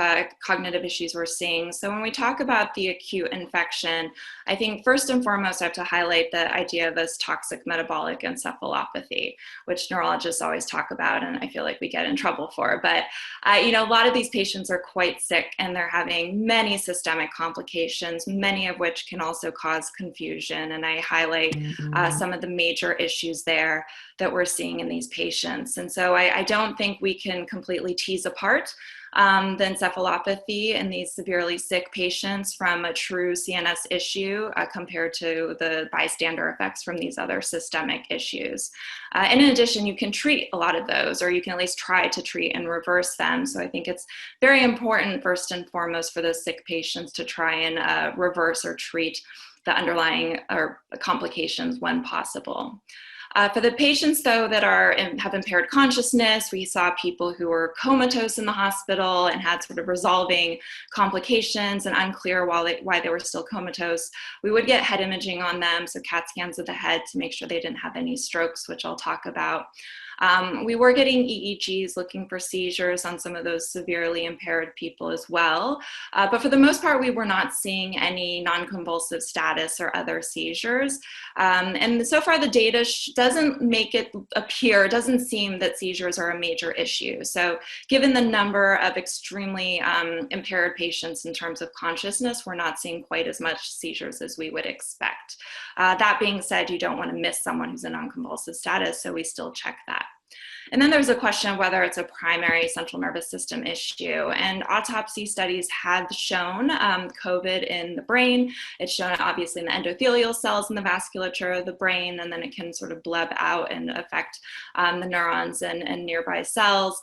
cognitive issues we're seeing. So when we talk about the acute infection, I think first and foremost, I have to highlight the idea of this toxic metabolic encephalopathy, which neurologists always talk about, and I feel like we get in trouble for. But, you know, a lot of these patients are quite sick, and they're having many systemic complications, many of which can also cause confusion. And I highlight some of the major issues there that we're seeing in these patients. And so I don't think we can completely tease apart the encephalopathy in these severely sick patients from a true CNS issue compared to the bystander effects from these other systemic issues. And in addition, you can treat a lot of those, or you can at least try to treat and reverse them. So I think it's very important, first and foremost, for those sick patients to try and reverse or treat the underlying or complications when possible. For the patients, though, that have impaired consciousness, we saw people who were comatose in the hospital and had sort of resolving complications and unclear why they were still comatose. We would get head imaging on them, so CAT scans of the head to make sure they didn't have any strokes, which I'll talk about. We were getting EEGs looking for seizures on some of those severely impaired people as well. But for the most part, we were not seeing any non-convulsive status or other seizures. And so far, the data doesn't make it appear, it doesn't seem that seizures are a major issue. So given the number of extremely impaired patients in terms of consciousness, we're not seeing quite as much seizures as we would expect. That being said, you don't want to miss someone who's in non-convulsive status, so we still check that. And then there's a question of whether it's a primary central nervous system issue. And autopsy studies have shown COVID in the brain. It's shown obviously in the endothelial cells in the vasculature of the brain, and then it can sort of bleb out and affect the neurons and nearby cells.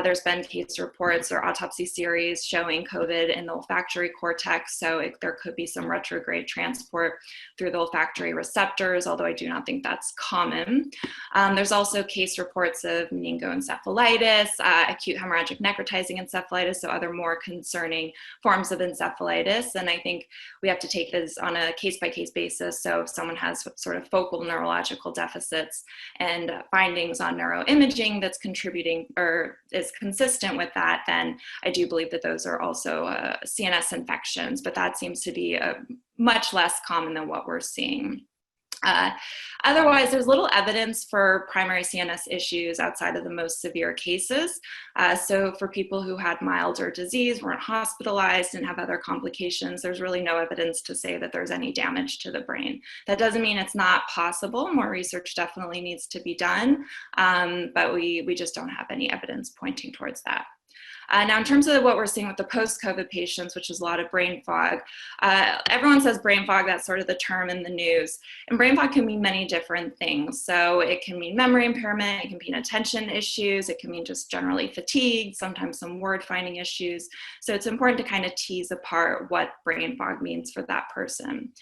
There's been case reports or autopsy series showing COVID in the olfactory cortex, so there could be some retrograde transport through the olfactory receptors, although I do not think that's common. There's also case reports of meningoencephalitis, acute hemorrhagic necrotizing encephalitis, so other more concerning forms of encephalitis. And I think we have to take this on a case-by-case basis. So if someone has sort of focal neurological deficits and findings on neuroimaging that's contributing or is consistent with that, then I do believe that those are also CNS infections, but that seems to be much less common than what we're seeing. Otherwise, there's little evidence for primary CNS issues outside of the most severe cases. So for people who had milder disease, weren't hospitalized, and have other complications, there's really no evidence to say that there's any damage to the brain. That doesn't mean it's not possible. More research definitely needs to be done, but we just don't have any evidence pointing towards that. Now, in terms of what we're seeing with the post-COVID patients, which is a lot of brain fog, everyone says brain fog, that's sort of the term in the news. And brain fog can mean many different things. So it can mean memory impairment, it can mean attention issues, it can mean just generally fatigue, sometimes some word finding issues. So it's important to kind of tease apart what brain fog means for that person.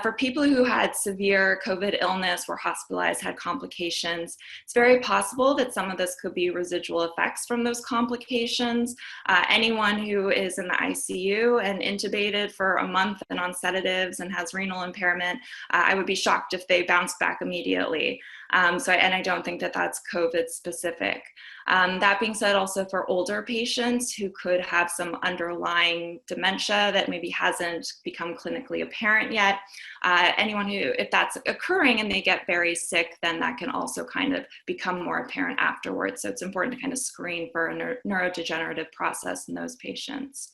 For people who had severe COVID illness, were hospitalized, had complications, it's very possible that some of this could be residual effects from those complications. Anyone who is in the ICU and intubated for a month and on sedatives and has renal impairment, I would be shocked if they bounced back immediately. And I don't think that that's COVID specific. That being said, also for older patients who could have some underlying dementia that maybe hasn't become clinically apparent yet, anyone who, if that's occurring and they get very sick, then that can also kind of become more apparent afterwards. So it's important to kind of screen for a neurodegenerative process in those patients.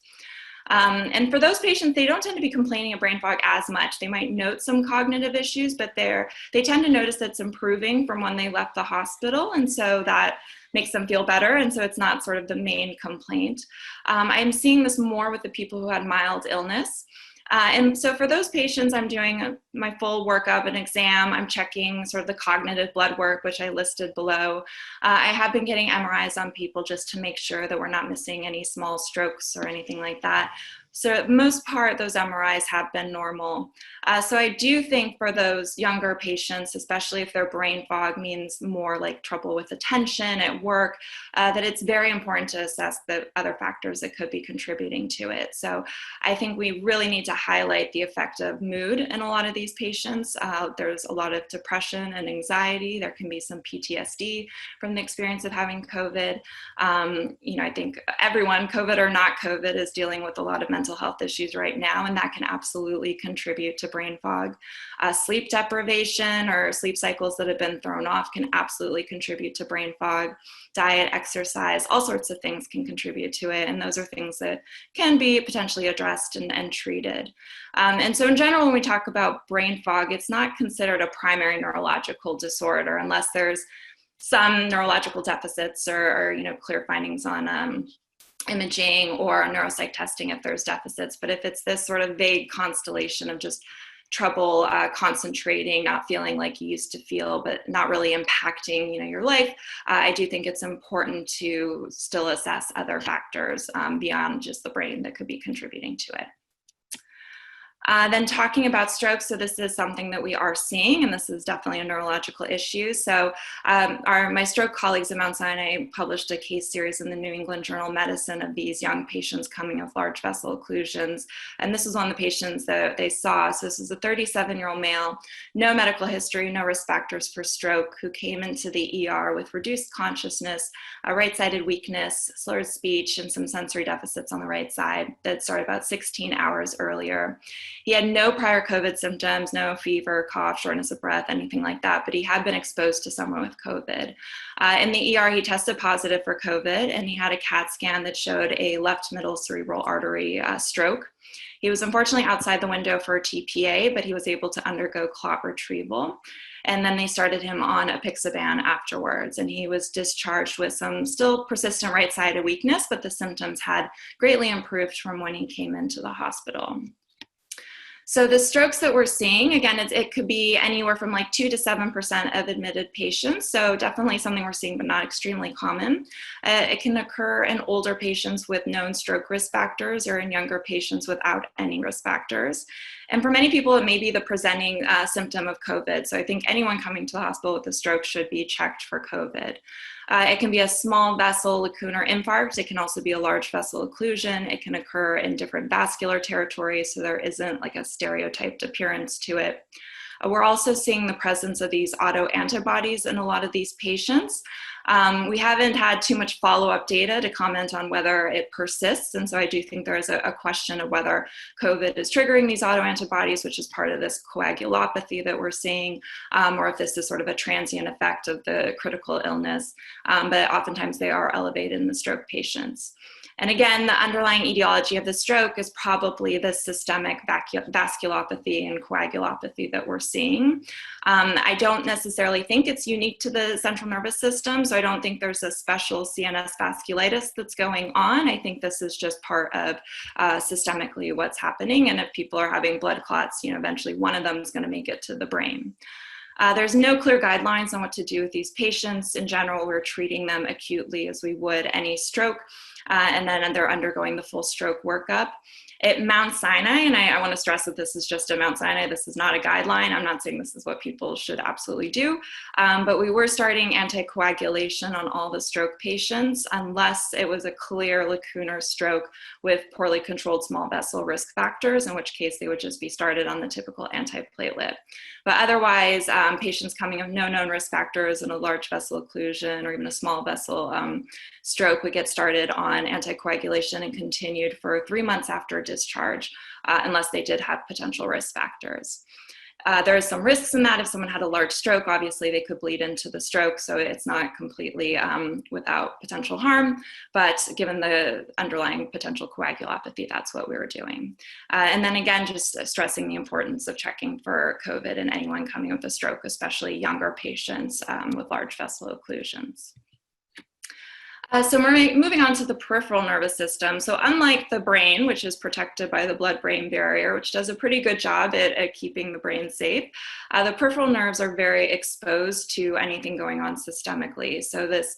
And for those patients, they don't tend to be complaining of brain fog as much. They might note some cognitive issues, but they tend to notice that it's improving from when they left the hospital. And so that makes them feel better. And so it's not sort of the main complaint. I'm seeing this more with the people who had mild illness. And so for those patients, I'm doing my full workup and exam. I'm checking sort of the cognitive blood work, which I listed below. I have been getting MRIs on people just to make sure that we're not missing any small strokes or anything like that. So for the most part, those MRIs have been normal. So I do think for those younger patients, especially if their brain fog means more like trouble with attention at work, that it's very important to assess the other factors that could be contributing to it. So I think we really need to highlight the effect of mood in a lot of these patients. There's a lot of depression and anxiety. There can be some PTSD from the experience of having COVID. I think everyone, COVID or not COVID, is dealing with a lot of mental health issues right now, and that can absolutely contribute to brain fog. Sleep deprivation or sleep cycles that have been thrown off can absolutely contribute to brain fog. Diet, exercise, all sorts of things can contribute to it, and those are things that can be potentially addressed and treated. And so in general, when we talk about brain fog, it's not considered a primary neurological disorder unless there's some neurological deficits or clear findings on imaging or neuropsych testing if there's deficits. But if it's this sort of vague constellation of just trouble concentrating, not feeling like you used to feel, but not really impacting your life, I do think it's important to still assess other factors beyond just the brain that could be contributing to it. Then talking about stroke, so this is something that we are seeing, and this is definitely a neurological issue. So my stroke colleagues at Mount Sinai published a case series in the New England Journal of Medicine of these young patients coming with large vessel occlusions. And this is one of the patients that they saw. So this is a 37-year-old male, no medical history, no risk factors for stroke, who came into the ER with reduced consciousness, a right-sided weakness, slurred speech, and some sensory deficits on the right side that started about 16 hours earlier. He had no prior COVID symptoms, no fever, cough, shortness of breath, anything like that, but he had been exposed to someone with COVID. In the ER, he tested positive for COVID, and he had a CAT scan that showed a left middle cerebral artery stroke. He was unfortunately outside the window for TPA, but he was able to undergo clot retrieval. And then they started him on apixaban afterwards, and he was discharged with some still persistent right-sided weakness, but the symptoms had greatly improved from when he came into the hospital. So the strokes that we're seeing, again, it could be anywhere from like 2 to 7% of admitted patients. So definitely something we're seeing, but not extremely common. It can occur in older patients with known stroke risk factors or in younger patients without any risk factors. And for many people, it may be the presenting symptom of COVID. So I think anyone coming to the hospital with a stroke should be checked for COVID. It can be a small vessel lacunar infarct. It can also be a large vessel occlusion. It can occur in different vascular territories, so there isn't like a stereotyped appearance to it. We're also seeing the presence of these autoantibodies in a lot of these patients. We haven't had too much follow-up data to comment on whether it persists, and so I do think there is a question of whether COVID is triggering these autoantibodies, which is part of this coagulopathy that we're seeing, or if this is sort of a transient effect of the critical illness, but oftentimes they are elevated in the stroke patients. And again, the underlying etiology of the stroke is probably the systemic vasculopathy and coagulopathy that we're seeing. I don't necessarily think it's unique to the central nervous system, so I don't think there's a special CNS vasculitis that's going on. I think this is just part of systemically what's happening, and if people are having blood clots, eventually one of them is going to make it to the brain. There's no clear guidelines on what to do with these patients. In general, we're treating them acutely as we would any stroke. and then they're undergoing the full stroke workup. At Mount Sinai, and I want to stress that this is just a Mount Sinai, this is not a guideline. I'm not saying this is what people should absolutely do, but we were starting anticoagulation on all the stroke patients unless it was a clear lacunar stroke with poorly controlled small vessel risk factors, in which case they would just be started on the typical antiplatelet. But otherwise, patients coming with no known risk factors and a large vessel occlusion or even a small vessel stroke would get started on anticoagulation and continued for 3 months after discharge, unless they did have potential risk factors. There are some risks in that. If someone had a large stroke, obviously they could bleed into the stroke, so it's not completely without potential harm, but given the underlying potential coagulopathy, that's what we were doing. And then again, just stressing the importance of checking for COVID in anyone coming with a stroke, especially younger patients with large vessel occlusions. So we're moving on to the peripheral nervous system. So unlike the brain, which is protected by the blood-brain barrier, which does a pretty good job at keeping the brain safe, the peripheral nerves are very exposed to anything going on systemically. So this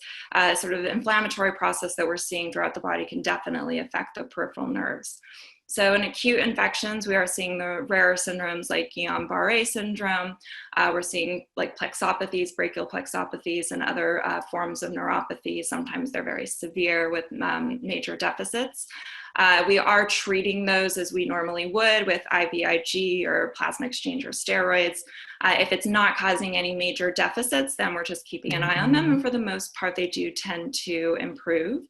sort of inflammatory process that we're seeing throughout the body can definitely affect the peripheral nerves. So in acute infections, we are seeing the rarer syndromes like Guillain-Barré syndrome. We're seeing like plexopathies, brachial plexopathies, and other forms of neuropathy. Sometimes they're very severe with major deficits. We are treating those as we normally would with IVIG or plasma exchange or steroids. If it's not causing any major deficits, then we're just keeping an eye on them. And for the most part, they do tend to improve.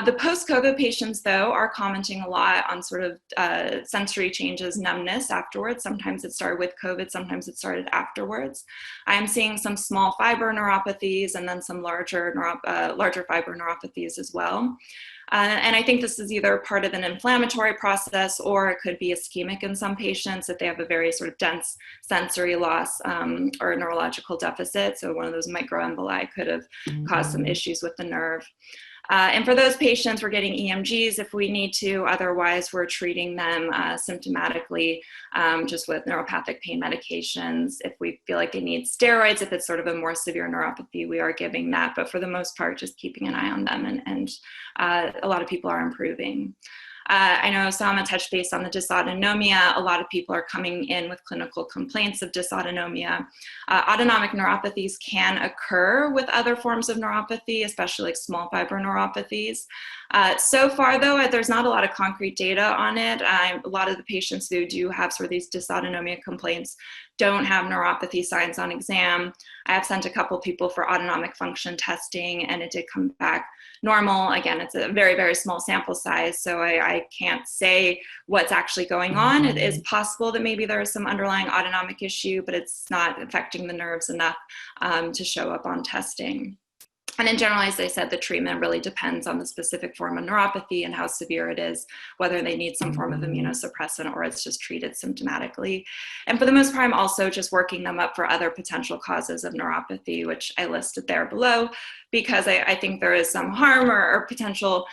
The post-COVID patients, though, are commenting a lot on sort of sensory changes, numbness afterwards. Sometimes it started with COVID, sometimes it started afterwards. I'm seeing some small fiber neuropathies and then some larger fiber neuropathies as well. And I think this is either part of an inflammatory process or it could be ischemic in some patients if they have a very sort of dense sensory loss or a neurological deficit. So one of those microemboli could have caused some issues with the nerve. And for those patients, we're getting EMGs if we need to. Otherwise, we're treating them symptomatically just with neuropathic pain medications. If we feel like they need steroids, if it's sort of a more severe neuropathy, we are giving that. But for the most part, just keeping an eye on them. And a lot of people are improving. I know Ossama touched base on the dysautonomia. A lot of people are coming in with clinical complaints of dysautonomia. Autonomic neuropathies can occur with other forms of neuropathy, especially like small fiber neuropathies. So far, though, there's not a lot of concrete data on it. A lot of the patients who do have sort of these dysautonomia complaints don't have neuropathy signs on exam. I have sent a couple people for autonomic function testing and it did come back normal. Again, it's a very, very small sample size, so I can't say what's actually going on. It is possible that maybe there is some underlying autonomic issue, but it's not affecting the nerves enough to show up on testing. And in general, as I said, the treatment really depends on the specific form of neuropathy and how severe it is, whether they need some form of immunosuppressant or it's just treated symptomatically. And for the most part, I'm also just working them up for other potential causes of neuropathy, which I listed there below, because I think there is some harm or potential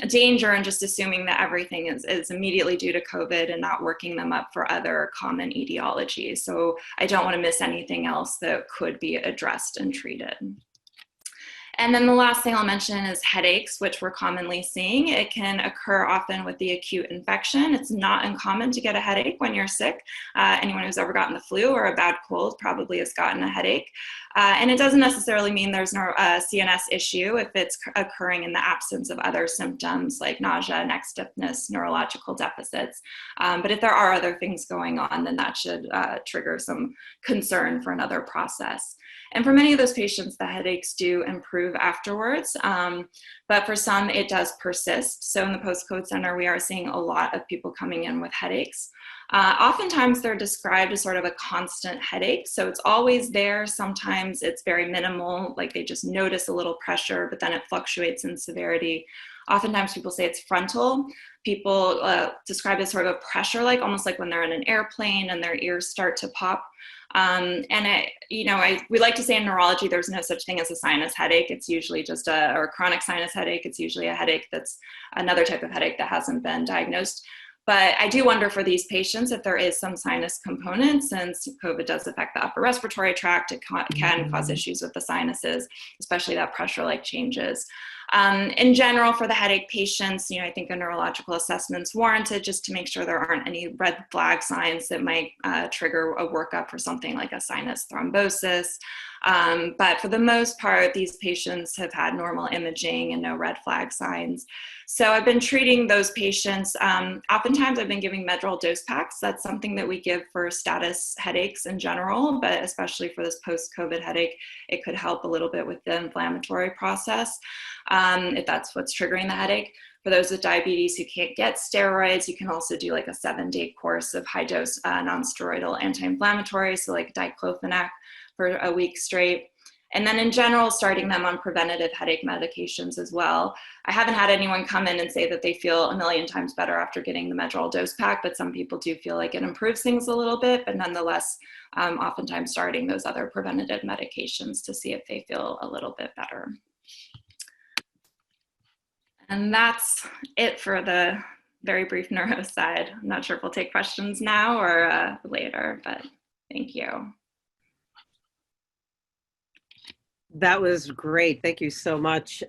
danger in just assuming that everything is immediately due to COVID and not working them up for other common etiologies. So I don't want to miss anything else that could be addressed and treated. And then the last thing I'll mention is headaches, which we're commonly seeing. It can occur often with the acute infection. It's not uncommon to get a headache when you're sick. Anyone who's ever gotten the flu or a bad cold probably has gotten a headache. And it doesn't necessarily mean there's no CNS issue if it's occurring in the absence of other symptoms like nausea, neck stiffness, neurological deficits. But if there are other things going on, then that should trigger some concern for another process. And for many of those patients, the headaches do improve afterwards, but for some, it does persist. So in the post-COVID center, we are seeing a lot of people coming in with headaches. Oftentimes, they're described as sort of a constant headache. So it's always there. Sometimes it's very minimal, like they just notice a little pressure, but then it fluctuates in severity. Oftentimes, people say it's frontal. People describe it as sort of a pressure, like almost like when they're in an airplane and their ears start to pop. We like to say in neurology, there's no such thing as a sinus headache. It's usually just a chronic sinus headache. It's usually a headache that's another type of headache that hasn't been diagnosed. But I do wonder for these patients if there is some sinus component, since COVID does affect the upper respiratory tract. It can cause issues with the sinuses, especially that pressure-like changes. In general, for the headache patients, I think a neurological assessment's warranted just to make sure there aren't any red flag signs that might trigger a workup for something like a sinus thrombosis. But for the most part, these patients have had normal imaging and no red flag signs. So I've been treating those patients. Oftentimes I've been giving Medrol dose packs. That's something that we give for status headaches in general, but especially for this post-COVID headache, it could help a little bit with the inflammatory process if that's what's triggering the headache. For those with diabetes who can't get steroids, you can also do like a 7-day course of high-dose non-steroidal anti-inflammatories, so like diclofenac for a week straight. And then in general, starting them on preventative headache medications as well. I haven't had anyone come in and say that they feel a million times better after getting the Medrol dose pack, but some people do feel like it improves things a little bit, but nonetheless, oftentimes starting those other preventative medications to see if they feel a little bit better. And that's it for the very brief neuro side. I'm not sure if we'll take questions now or later, but thank you. That was great. Thank you so much.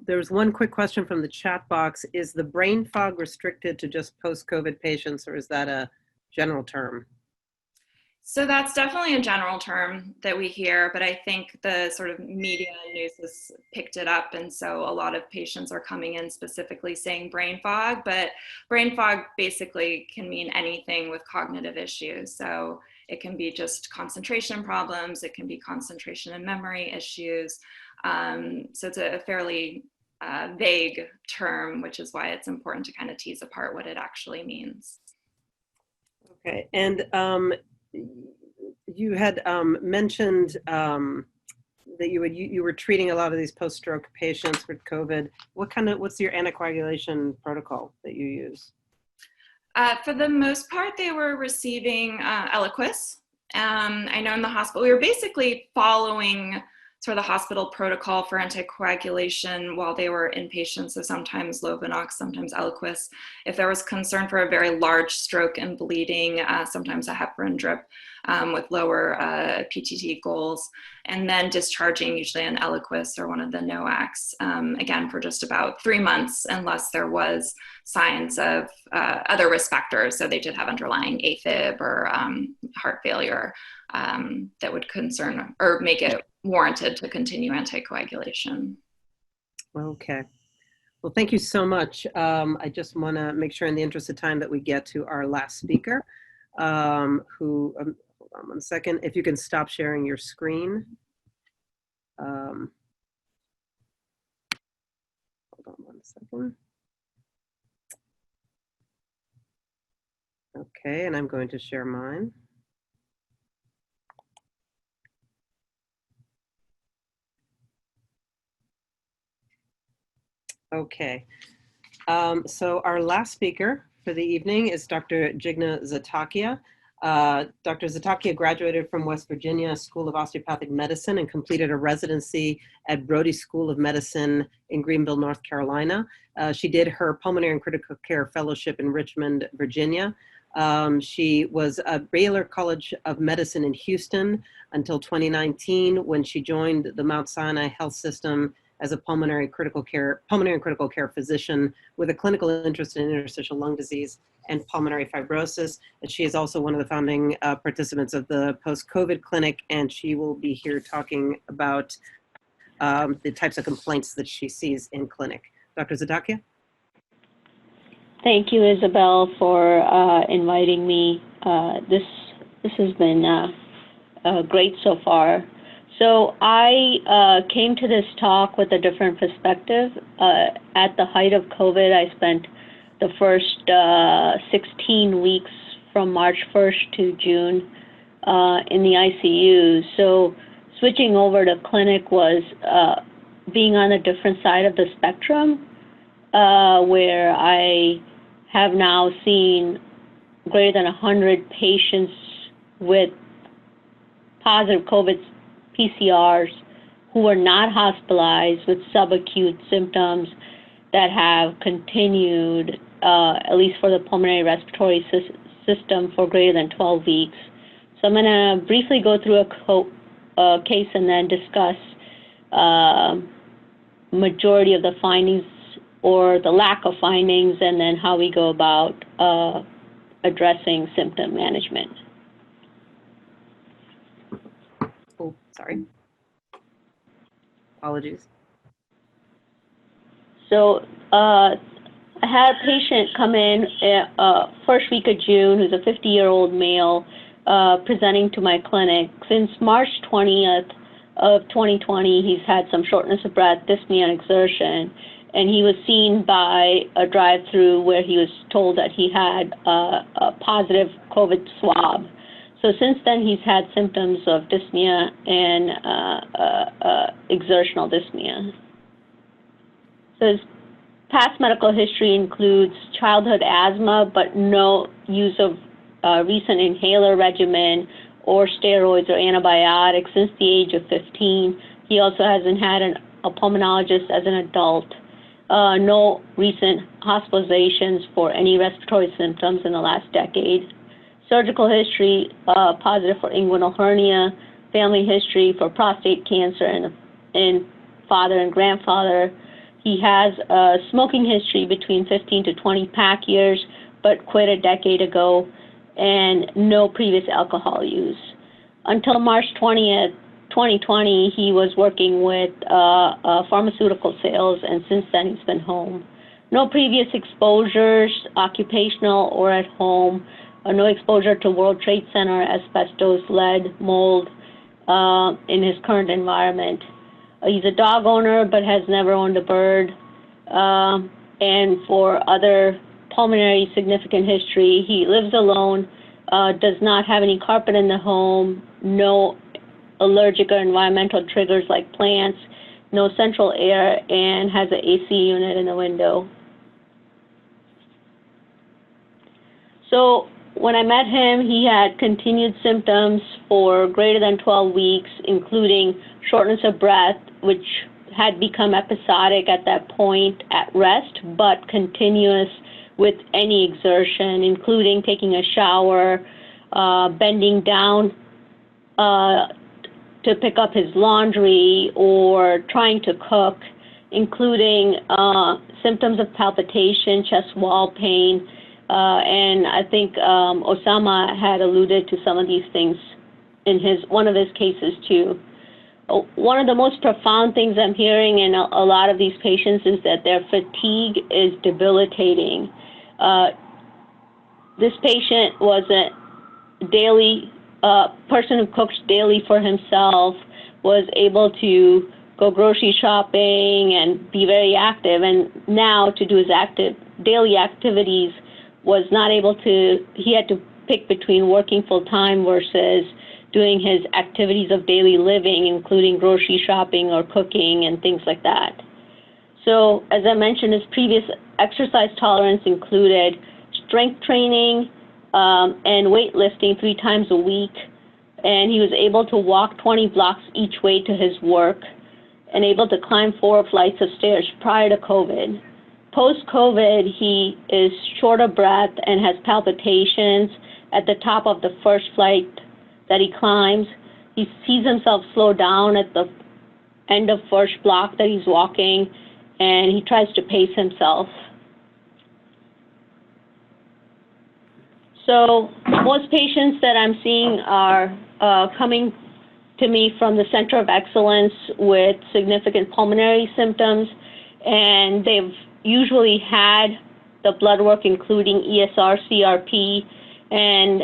There's one quick question from the chat box. Is the brain fog restricted to just post-COVID patients, or is that a general term? So that's definitely a general term that we hear, but I think the sort of media news has picked it up. And so a lot of patients are coming in specifically saying brain fog, but brain fog basically can mean anything with cognitive issues. So it can be just concentration problems. It can be concentration and memory issues. So it's a fairly vague term, which is why it's important to kind of tease apart what it actually means. Okay, and you had mentioned that you were treating a lot of these post-stroke patients with COVID. What's your anticoagulation protocol that you use? For the most part, they were receiving Eliquis. I know in the hospital, we were basically following sort of the hospital protocol for anticoagulation while they were inpatient. So sometimes Lovenox, sometimes Eliquis. If there was concern for a very large stroke and bleeding, sometimes a heparin drip with lower PTT goals. And then discharging usually an Eliquis or one of the NOACs, again, for just about 3 months, unless there was signs of other risk factors. So they did have underlying AFib or heart failure that would concern or make it warranted to continue anticoagulation. Okay. Well, thank you so much. I just want to make sure in the interest of time that we get to our last speaker, who, hold on one second, if you can stop sharing your screen. Hold on one second. Okay, and I'm going to share mine. Okay, so our last speaker for the evening is Dr. Jigna Zatakia. Dr. Zatakia graduated from West Virginia School of Osteopathic Medicine and completed a residency at Brody School of Medicine in Greenville, North Carolina. She did her pulmonary and critical care fellowship in Richmond, Virginia. She was at Baylor College of Medicine in Houston until 2019 when she joined the Mount Sinai Health System as a pulmonary and critical care physician with a clinical interest in interstitial lung disease and pulmonary fibrosis. And she is also one of the founding participants of the post-COVID clinic, and she will be here talking about the types of complaints that she sees in clinic. Dr. Zatakia? Thank you, Isabel, for inviting me. This has been great so far. So I came to this talk with a different perspective. At the height of COVID, I spent the first 16 weeks from March 1st to June in the ICU. So switching over to clinic was being on a different side of the spectrum, where I have now seen greater than 100 patients with positive COVID PCRs who were not hospitalized with subacute symptoms that have continued, at least for the pulmonary respiratory system, for greater than 12 weeks. So I'm going to briefly go through a case and then discuss majority of the findings or the lack of findings, and then how we go about addressing symptom management. Oh, sorry. Apologies. So I had a patient come in first week of June who's a 50-year-old male presenting to my clinic. Since March 20th of 2020, he's had some shortness of breath, dyspnea, and exertion. And he was seen by a drive-through where he was told that he had a positive COVID swab. So since then, he's had symptoms of dyspnea and exertional dyspnea. So his past medical history includes childhood asthma, but no use of recent inhaler regimen or steroids or antibiotics since the age of 15. He also hasn't had a pulmonologist as an adult. No recent hospitalizations for any respiratory symptoms in the last decade. Surgical history, positive for inguinal hernia. Family history for prostate cancer in father and grandfather. He has a smoking history between 15 to 20 pack years, but quit a decade ago, and no previous alcohol use. Until March 20th, 2020, he was working with pharmaceutical sales, and since then he's been home. No previous exposures, occupational or at home. No exposure to World Trade Center, asbestos, lead, mold in his current environment. He's a dog owner but has never owned a bird. And for other pulmonary significant history, he lives alone, does not have any carpet in the home, no allergic or environmental triggers like plants, no central air, and has an AC unit in the window. So when I met him, he had continued symptoms for greater than 12 weeks, including shortness of breath, which had become episodic at that point at rest, but continuous with any exertion, including taking a shower, bending down to pick up his laundry, or trying to cook, including symptoms of palpitation, chest wall pain, and I think Ossama had alluded to some of these things in one of his cases too. One of the most profound things I'm hearing in a lot of these patients is that their fatigue is debilitating. This patient was a daily person who cooks daily for himself, was able to go grocery shopping and be very active, and now to do his daily activities was not able to. He had to pick between working full-time versus doing his activities of daily living, including grocery shopping or cooking and things like that. So as I mentioned, his previous exercise tolerance included strength training and weightlifting 3 times a week, and he was able to walk 20 blocks each way to his work and able to climb 4 flights of stairs prior to COVID. Post-COVID, he is short of breath and has palpitations at the top of the first flight that he climbs. He sees himself slow down at the end of first block that he's walking, and he tries to pace himself. So most patients that I'm seeing are coming to me from the Center of Excellence with significant pulmonary symptoms, and they've usually had the blood work including ESR, CRP, and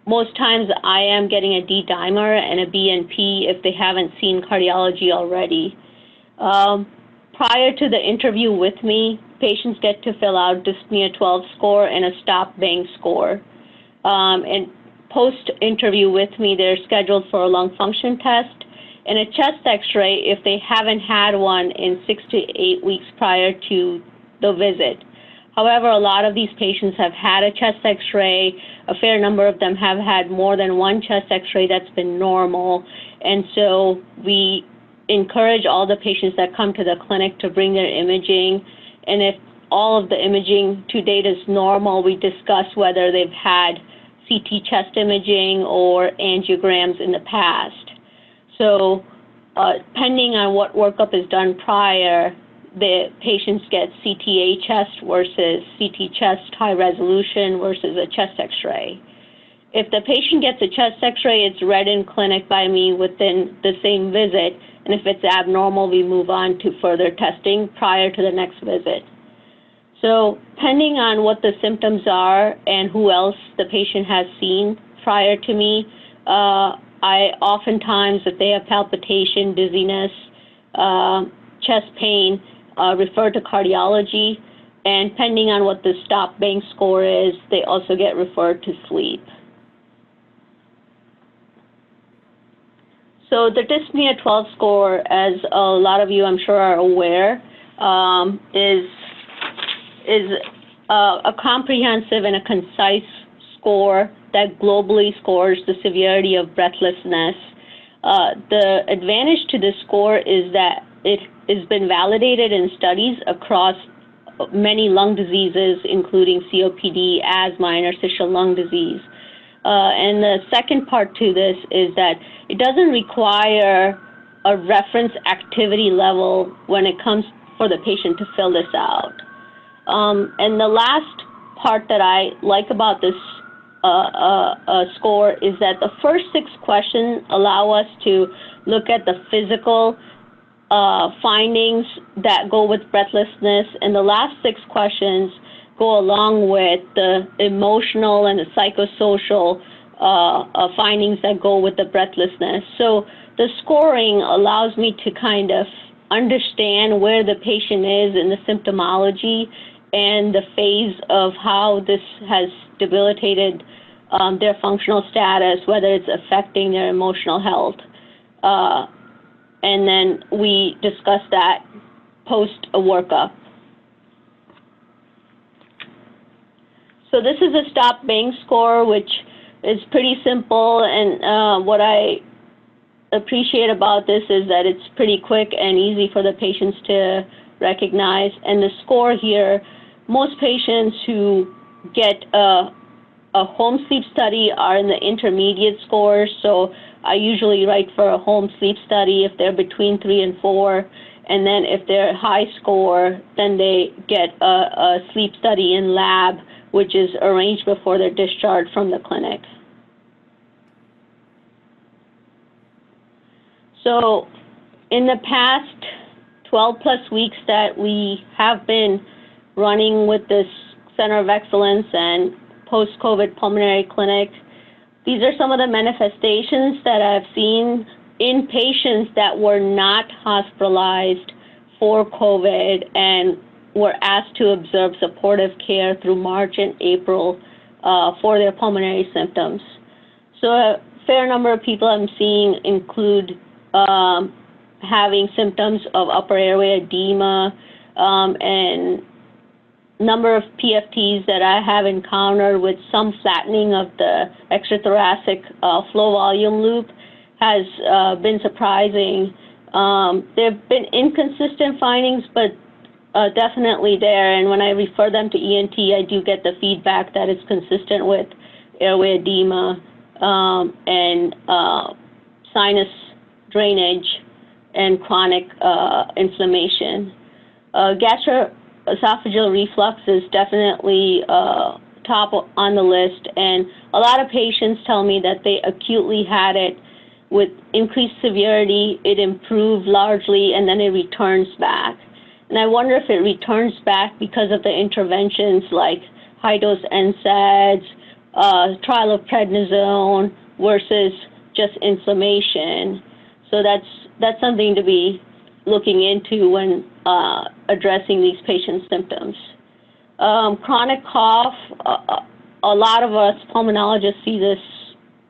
most times I am getting a D-dimer and a BNP if they haven't seen cardiology already. Prior to the interview with me, patients get to fill out Dyspnea 12 score and a stop bang score. And post-interview with me, they're scheduled for a lung function test and a chest x-ray if they haven't had one in 6 to 8 weeks prior to the visit. However, a lot of these patients have had a chest x-ray. A fair number of them have had more than one chest x-ray that's been normal. And so we encourage all the patients that come to the clinic to bring their imaging. And if all of the imaging to date is normal, we discuss whether they've had CT chest imaging or angiograms in the past. So depending on what workup is done prior, the patients get CTA chest versus CT chest high resolution versus a chest x-ray. If the patient gets a chest x-ray, it's read in clinic by me within the same visit, and if it's abnormal, we move on to further testing prior to the next visit. So depending on what the symptoms are and who else the patient has seen prior to me, I oftentimes, if they have palpitation, dizziness, chest pain, refer to cardiology, and depending on what the stop bank score is, they also get referred to sleep. So the Dyspnea 12 score, as a lot of you I'm sure are aware, is a comprehensive and a concise score that globally scores the severity of breathlessness. The advantage to this score is that it has been validated in studies across many lung diseases, including COPD, asthma, interstitial lung disease. And the second part to this is that it doesn't require a reference activity level when it comes for the patient to fill this out. And the last part that I like about this score is that the first 6 questions allow us to look at the physical findings that go with breathlessness, and the last 6 questions go along with the emotional and the psychosocial findings that go with the breathlessness. So the scoring allows me to kind of understand where the patient is in the symptomology and the phase of how this has debilitated their functional status, whether it's affecting their emotional health. And then we discuss that post a workup. So this is a stop bang score, which is pretty simple, and what I appreciate about this is that it's pretty quick and easy for the patients to recognize. And the score here, most patients who get a home sleep study are in the intermediate scores, so I usually write for a home sleep study if they're between 3 and 4, and then if they're high score, then they get a sleep study in lab, which is arranged before they're discharged from the clinic. So in the past 12 plus weeks that we have been running with this Center of Excellence and post-COVID pulmonary clinic, these are some of the manifestations that I've seen in patients that were not hospitalized for COVID and were asked to observe supportive care through March and April for their pulmonary symptoms. So a fair number of people I'm seeing include having symptoms of upper airway edema, and number of PFTs that I have encountered with some flattening of the extrathoracic flow volume loop has been surprising. There have been inconsistent findings, but definitely there. And when I refer them to ENT, I do get the feedback that it's consistent with airway edema and sinus drainage and chronic inflammation. Gastroesophageal reflux is definitely top on the list, and a lot of patients tell me that they acutely had it with increased severity, it improved largely, and then it returns back. And I wonder if it returns back because of the interventions like high-dose NSAIDs, trial of prednisone versus just inflammation. So that's something to be looking into when addressing these patients' symptoms. Chronic cough, a lot of us pulmonologists see this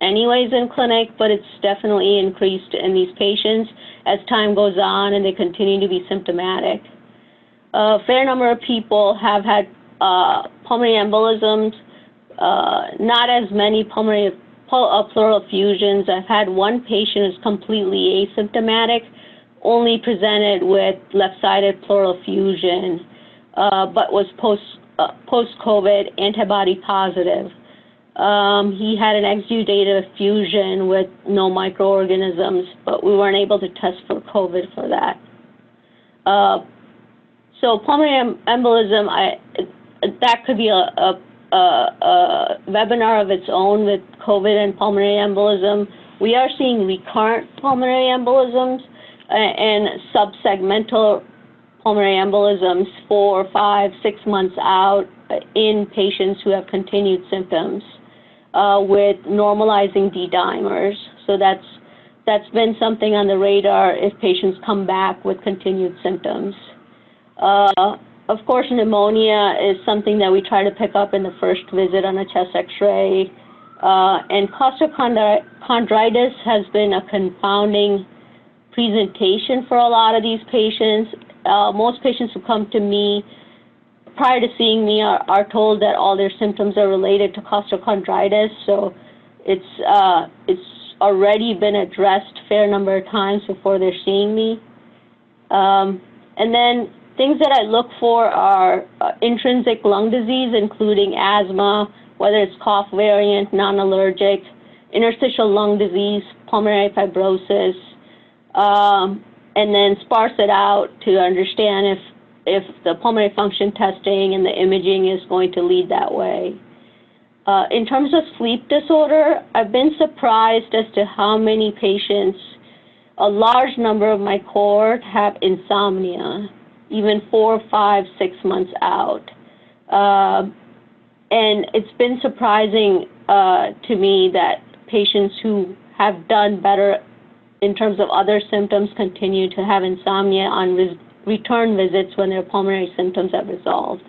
anyways in clinic, but it's definitely increased in these patients as time goes on and they continue to be symptomatic. A fair number of people have had pulmonary embolisms, not as many pulmonary pleural effusions. I've had one patient who's completely asymptomatic, only presented with left-sided pleural effusion, but was post-COVID antibody positive. He had an exudative effusion with no microorganisms, but we weren't able to test for COVID for that. So pulmonary embolism, that could be a webinar of its own with COVID and pulmonary embolism. We are seeing recurrent pulmonary embolisms and subsegmental pulmonary embolisms 4, 5, 6 months out in patients who have continued symptoms with normalizing D-dimers. So that's been something on the radar if patients come back with continued symptoms. Of course, pneumonia is something that we try to pick up in the first visit on a chest X-ray. And costochondritis has been a confounding presentation for a lot of these patients. Most patients who come to me prior to seeing me are told that all their symptoms are related to costochondritis. So it's already been addressed a fair number of times before they're seeing me. And then things that I look for are intrinsic lung disease, including asthma, whether it's cough variant, non-allergic, interstitial lung disease, pulmonary fibrosis, and then sparse it out to understand if the pulmonary function testing and the imaging is going to lead that way. In terms of sleep disorder, I've been surprised as to how many patients, a large number of my cohort have insomnia, even 4, 5, 6 months out. And it's been surprising to me that patients who have done better in terms of other symptoms continue to have insomnia on return visits when their pulmonary symptoms have resolved.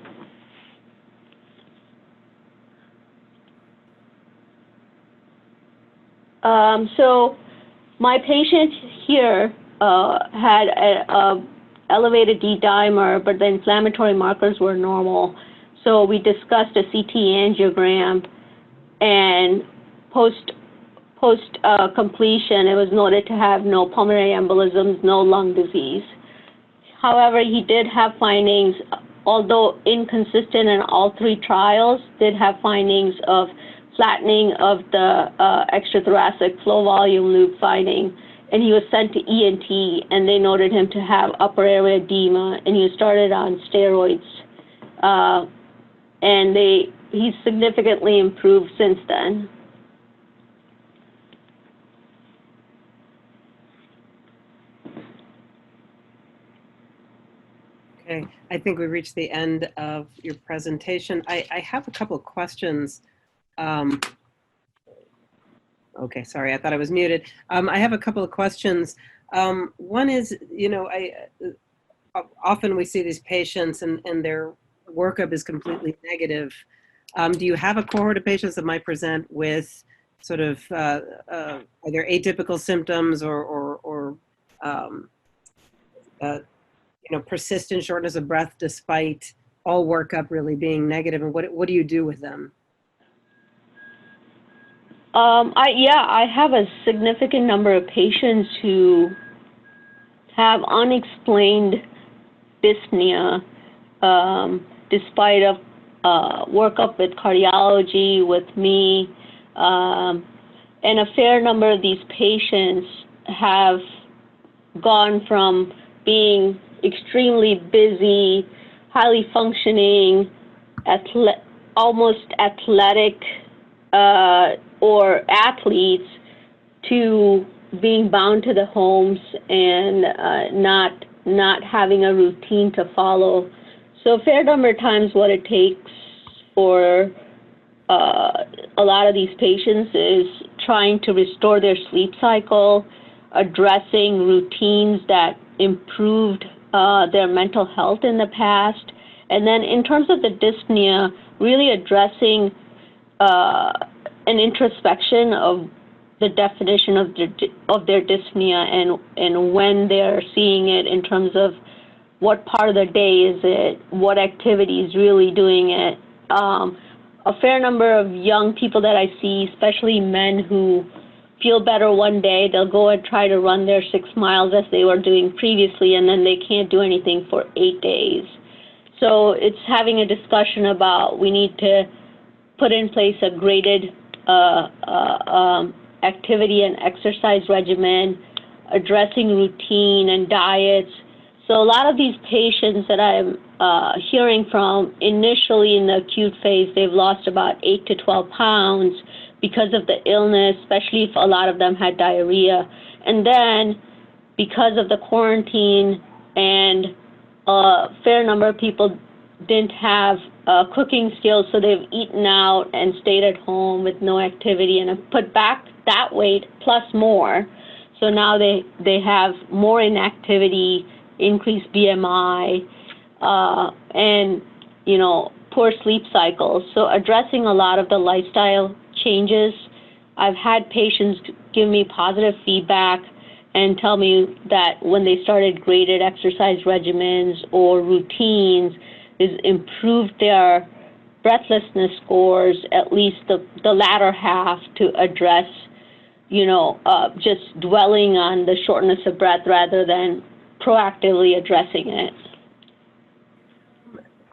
So my patient here had a elevated D-dimer, but the inflammatory markers were normal. So we discussed a CT angiogram, and post completion, it was noted to have no pulmonary embolisms, no lung disease. However, he did have findings, although inconsistent in all 3 trials, did have findings of flattening of the extrathoracic flow volume loop finding, and he was sent to ENT, and they noted him to have upper airway edema, and he was started on steroids, and he's significantly improved since then. Okay, I think we reached the end of your presentation. I have a couple of questions. Okay, sorry, I thought I was muted. I have a couple of questions. One is, often we see these patients and their workup is completely negative. Do you have a cohort of patients that might present with sort of either atypical symptoms or persistent shortness of breath despite all workup really being negative? And what do you do with them? I have a significant number of patients who have unexplained dyspnea despite of workup with cardiology, with me, and a fair number of these patients have gone from being extremely busy, highly functioning, almost athletic, or athletes to being bound to the homes and not having a routine to follow. So a fair number of times what it takes for a lot of these patients is trying to restore their sleep cycle, addressing routines that improved their mental health in the past, and then in terms of the dyspnea, really addressing an introspection of the definition of their dyspnea and when they're seeing it in terms of what part of the day is it, what activity is really doing it. A fair number of young people that I see, especially men who feel better one day, they'll go and try to run their 6 miles as they were doing previously, and then they can't do anything for 8 days. So it's having a discussion about we need to put in place a graded activity and exercise regimen, addressing routine and diets. So a lot of these patients that I'm hearing from initially in the acute phase, they've lost about 8 to 12 pounds because of the illness, especially if a lot of them had diarrhea. And then because of the quarantine and a fair number of people didn't have cooking skills, so they've eaten out and stayed at home with no activity and have put back that weight plus more. So now they have more inactivity, increased BMI, and, you know, poor sleep cycles. So addressing a lot of the lifestyle changes, I've had patients give me positive feedback and tell me that when they started graded exercise regimens or routines, is improved their breathlessness scores, at least the latter half, to address, you know, just dwelling on the shortness of breath rather than proactively addressing it.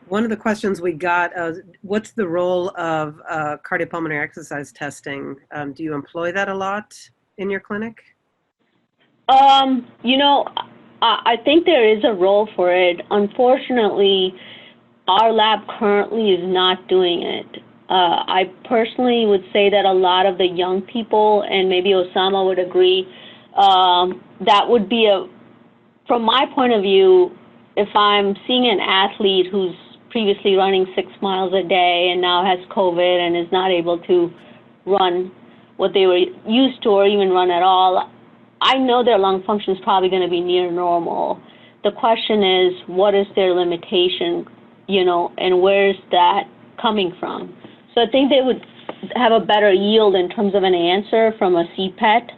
One of the questions we got, what's the role of cardiopulmonary exercise testing? Do you employ that a lot in your clinic? You know, I think there is a role for it. Unfortunately, our lab currently is not doing it. I personally would say that a lot of the young people, and maybe Ossama would agree, that would be from my point of view, if I'm seeing an athlete who's previously running 6 miles a day and now has COVID and is not able to run what they were used to or even run at all, I know their lung function is probably going to be near normal. The question is, what is their limitation, you know, and where's that coming from? So I think they would have a better yield in terms of an answer from a CPET,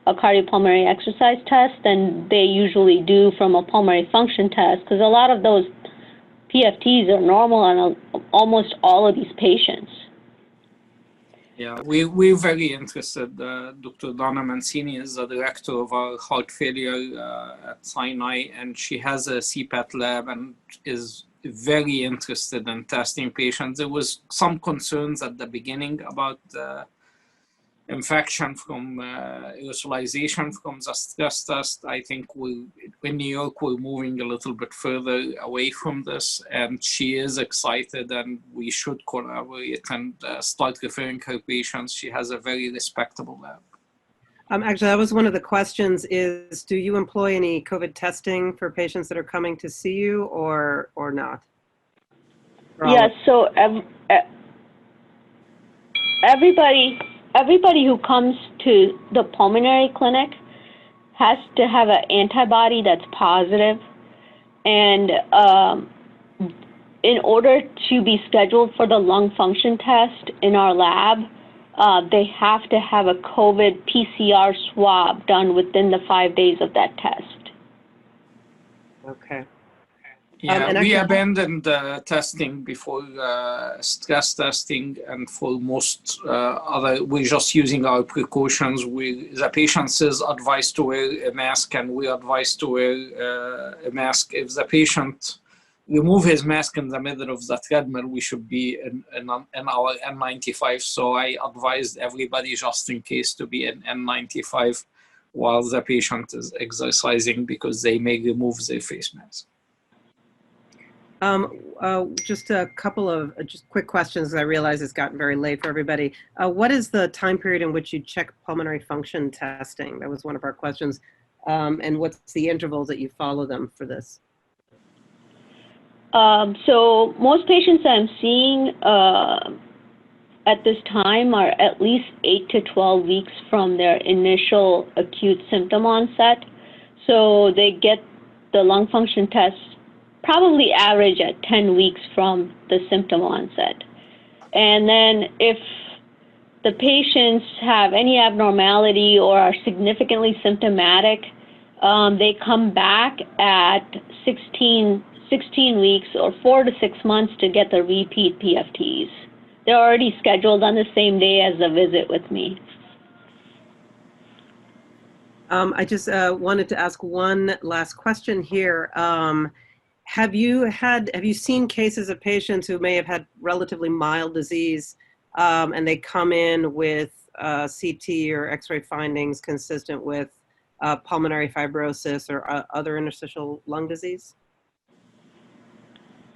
a cardiopulmonary exercise test, than they usually do from a pulmonary function test, because a lot of those PFTs are normal on almost all of these patients. Yeah, we're very interested. Dr. Donna Mancini is the director of our heart failure at Sinai, and she has a CPAT lab and is very interested in testing patients. There was some concerns at the beginning about infection from aerosolization from the stress test. I think in New York, we're moving a little bit further away from this, and she is excited, and we should collaborate and start referring her patients. She has a very respectable lab. Actually, that was one of the questions is, do you employ any COVID testing for patients that are coming to see you or not? Yeah, so everybody who comes to the pulmonary clinic has to have an antibody that's positive. And in order to be scheduled for the lung function test in our lab, they have to have a COVID PCR swab done within the 5 days of that test. Okay. Yeah, we abandoned testing before stress testing, and for most we're just using our precautions. The patient is advised to wear a mask, and we advise to wear a mask. If the patient remove his mask in the middle of the treadmill, we should be in our N95. So I advised everybody, just in case, to be in N95 while the patient is exercising, because they may remove their face mask. Just a couple of just quick questions. I realize it's gotten very late for everybody. What is the time period in which you check pulmonary function testing? That was one of our questions. And what's the intervals that you follow them for this? So most patients I'm seeing at this time are at least 8 to 12 weeks from their initial acute symptom onset. So they get the lung function test probably average at 10 weeks from the symptom onset. And then if the patients have any abnormality or are significantly symptomatic, they come back at 16 weeks or 4 to 6 months to get the repeat PFTs. They're already scheduled on the same day as the visit with me. I just wanted to ask one last question here. Have you seen cases of patients who may have had relatively mild disease and they come in with CT or X-ray findings consistent with pulmonary fibrosis or other interstitial lung disease?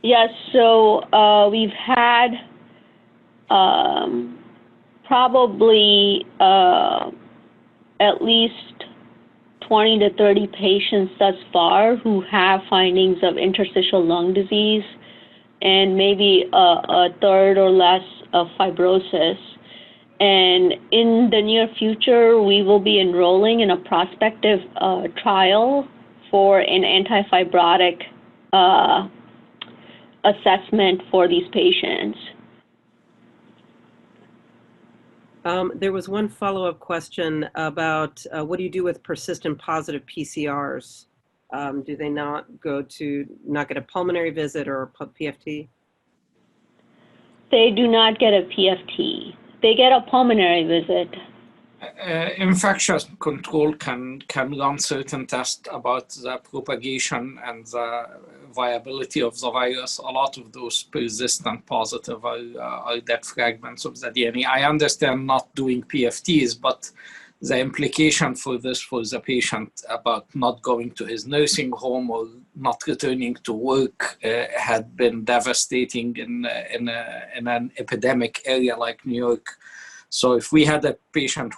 Yes, so we've had probably at least 20 to 30 patients thus far who have findings of interstitial lung disease and maybe a third or less of fibrosis. And in the near future, we will be enrolling in a prospective trial for an antifibrotic assessment for these patients. There was one follow-up question about what do you do with persistent positive PCRs? Do they not get a pulmonary visit or a PFT? They do not get a PFT. They get a pulmonary visit. Infection control can run certain tests about the propagation and the viability of the virus. A lot of those persistent positive are dead fragments of the DNA. I understand not doing PFTs, but the implication for this for the patient about not going to his nursing home or not returning to work had been devastating in an epidemic area like New York. So if we had a patient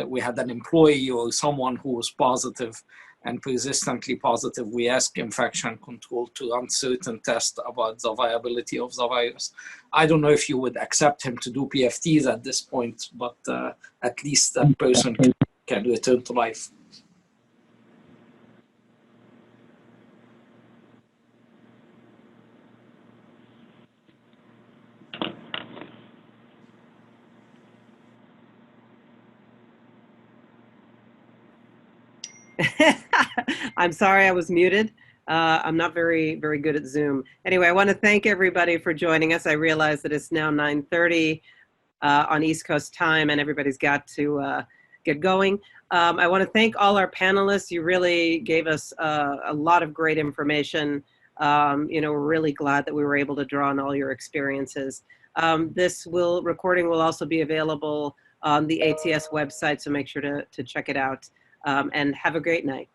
we had an employee or someone who was positive and persistently positive, we ask infection control to run certain tests about the viability of the virus. I don't know if you would accept him to do PFTs at this point, but at least that person can return to life. I'm sorry I was muted. I'm not very good at Zoom. Anyway, I want to thank everybody for joining us. I realize that it's now 9:30 on East Coast time and everybody's got to get going. I want to thank all our panelists. You really gave us a lot of great information. We're really glad that we were able to draw on all your experiences. This recording will also be available on the ATS website, so make sure to check it out. And have a great night.